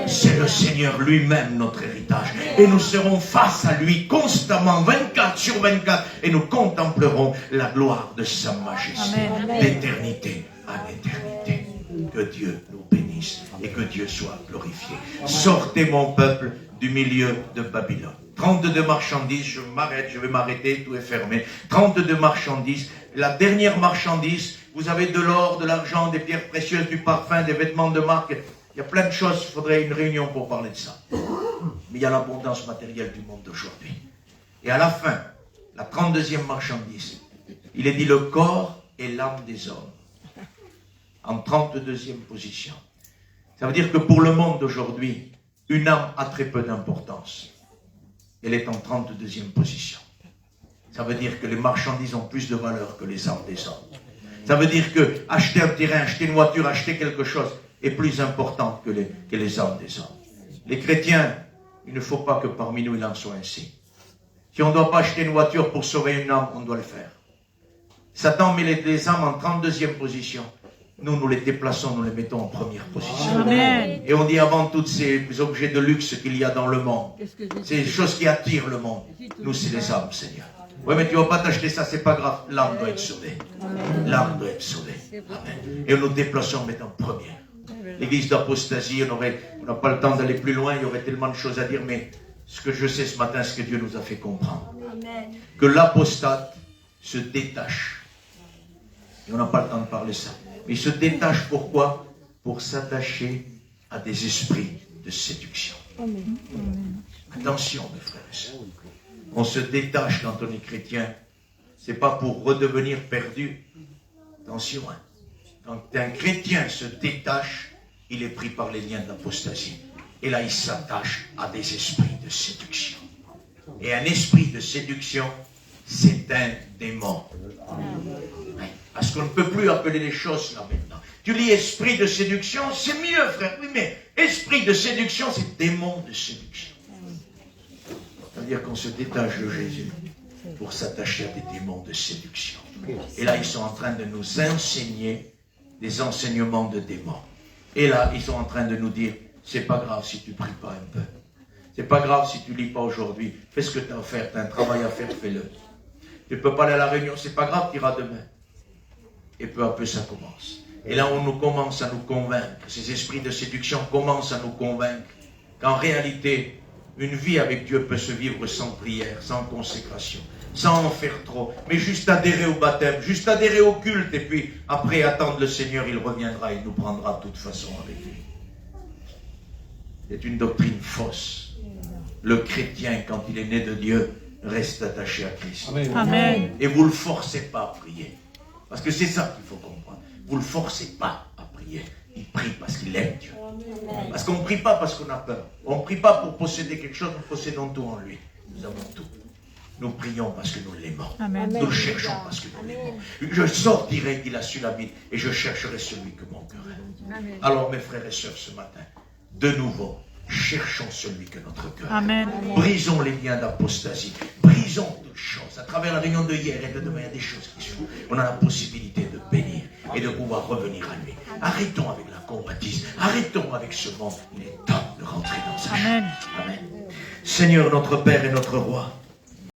C'est le Seigneur lui-même, notre héritage. Et nous serons face à lui constamment, 24 sur 24, et nous contemplerons la gloire de sa majesté, d'éternité à éternité. Que Dieu nous bénisse et que Dieu soit glorifié. Sortez mon peuple du milieu de Babylone. 32 marchandises, je m'arrête, je vais m'arrêter, tout est fermé. 32 marchandises. La dernière marchandise, vous avez de l'or, de l'argent, des pierres précieuses, du parfum, des vêtements de marque. Il y a plein de choses, il faudrait une réunion pour parler de ça. Mais il y a l'abondance matérielle du monde d'aujourd'hui. Et à la fin, la 32e marchandise, il est dit le corps et l'âme des hommes. En 32e position. Ça veut dire que pour le monde d'aujourd'hui, une âme a très peu d'importance. Elle est en 32e position. Ça veut dire que les marchandises ont plus de valeur que les âmes des hommes. Ça veut dire que acheter un terrain, acheter une voiture, acheter quelque chose est plus important que les âmes des hommes. Les chrétiens, il ne faut pas que parmi nous il en soit ainsi. Si on ne doit pas acheter une voiture pour sauver une âme, on doit le faire. Satan met les âmes en 32e position. Nous les déplaçons, nous les mettons en première position. Amen. Et on dit avant tous ces objets de luxe qu'il y a dans le monde, ces choses qui attirent le monde, nous c'est les âmes, Seigneur. Oui, mais tu ne vas pas t'acheter ça, c'est pas grave. L'âme doit être sauvée. L'âme doit être sauvée. Amen. Et nous déplaçons maintenant première. L'église d'apostasie, on n'a pas le temps d'aller plus loin, il y aurait tellement de choses à dire, mais ce que je sais ce matin, c'est que Dieu nous a fait comprendre. Que l'apostate se détache. Et on n'a pas le temps de parler ça. Mais il se détache pourquoi? Pour s'attacher à des esprits de séduction. Attention, mes frères et sœurs. On se détache quand on est chrétien. Ce n'est pas pour redevenir perdu. Attention, hein. Quand un chrétien se détache, il est pris par les liens de l'apostasie. Et là, il s'attache à des esprits de séduction. Et un esprit de séduction, c'est un démon. Ouais. Parce qu'on ne peut plus appeler les choses là maintenant. Tu lis esprit de séduction, c'est mieux, frère. Oui, mais esprit de séduction, c'est démon de séduction. C'est-à-dire qu'on se détache de Jésus pour s'attacher à des démons de séduction. Et là, ils sont en train de nous enseigner des enseignements de démons. Et là, ils sont en train de nous dire, c'est pas grave si tu pries pas un peu. C'est pas grave si tu lis pas aujourd'hui. Fais ce que tu as à faire, tu as un travail à faire, fais-le. Tu ne peux pas aller à la réunion, c'est pas grave, tu iras demain. Et peu à peu, ça commence. Et là, on nous commence à nous convaincre. Ces esprits de séduction commencent à nous convaincre qu'en réalité, une vie avec Dieu peut se vivre sans prière, sans consécration, sans en faire trop, mais juste adhérer au baptême, juste adhérer au culte, et puis après attendre le Seigneur, il reviendra, il nous prendra de toute façon avec lui. C'est une doctrine fausse. Le chrétien, quand il est né de Dieu, reste attaché à Christ. Amen. Et vous ne le forcez pas à prier. Parce que c'est ça qu'il faut comprendre. Vous ne le forcez pas à prier. Il prie parce qu'il aime Dieu. Parce qu'on ne prie pas parce qu'on a peur. On ne prie pas pour posséder quelque chose, nous possédons tout en lui. Nous avons tout. Nous prions parce que nous l'aimons. Nous le cherchons parce que nous l'aimons. Je sortirai qu'il a su la vie et je chercherai celui que mon cœur aime. Alors mes frères et sœurs, ce matin, de nouveau, cherchons celui que notre cœur aime. Brisons les liens d'apostasie. Brisons toutes choses. À travers la réunion de hier et de demain, il y a des choses qui se font. On a la possibilité de bénir et de pouvoir revenir à lui. Arrêtons avec la convoitise. Arrêtons avec ce monde. Il est temps de rentrer dans sa chute. Amen. Seigneur, notre Père et notre Roi,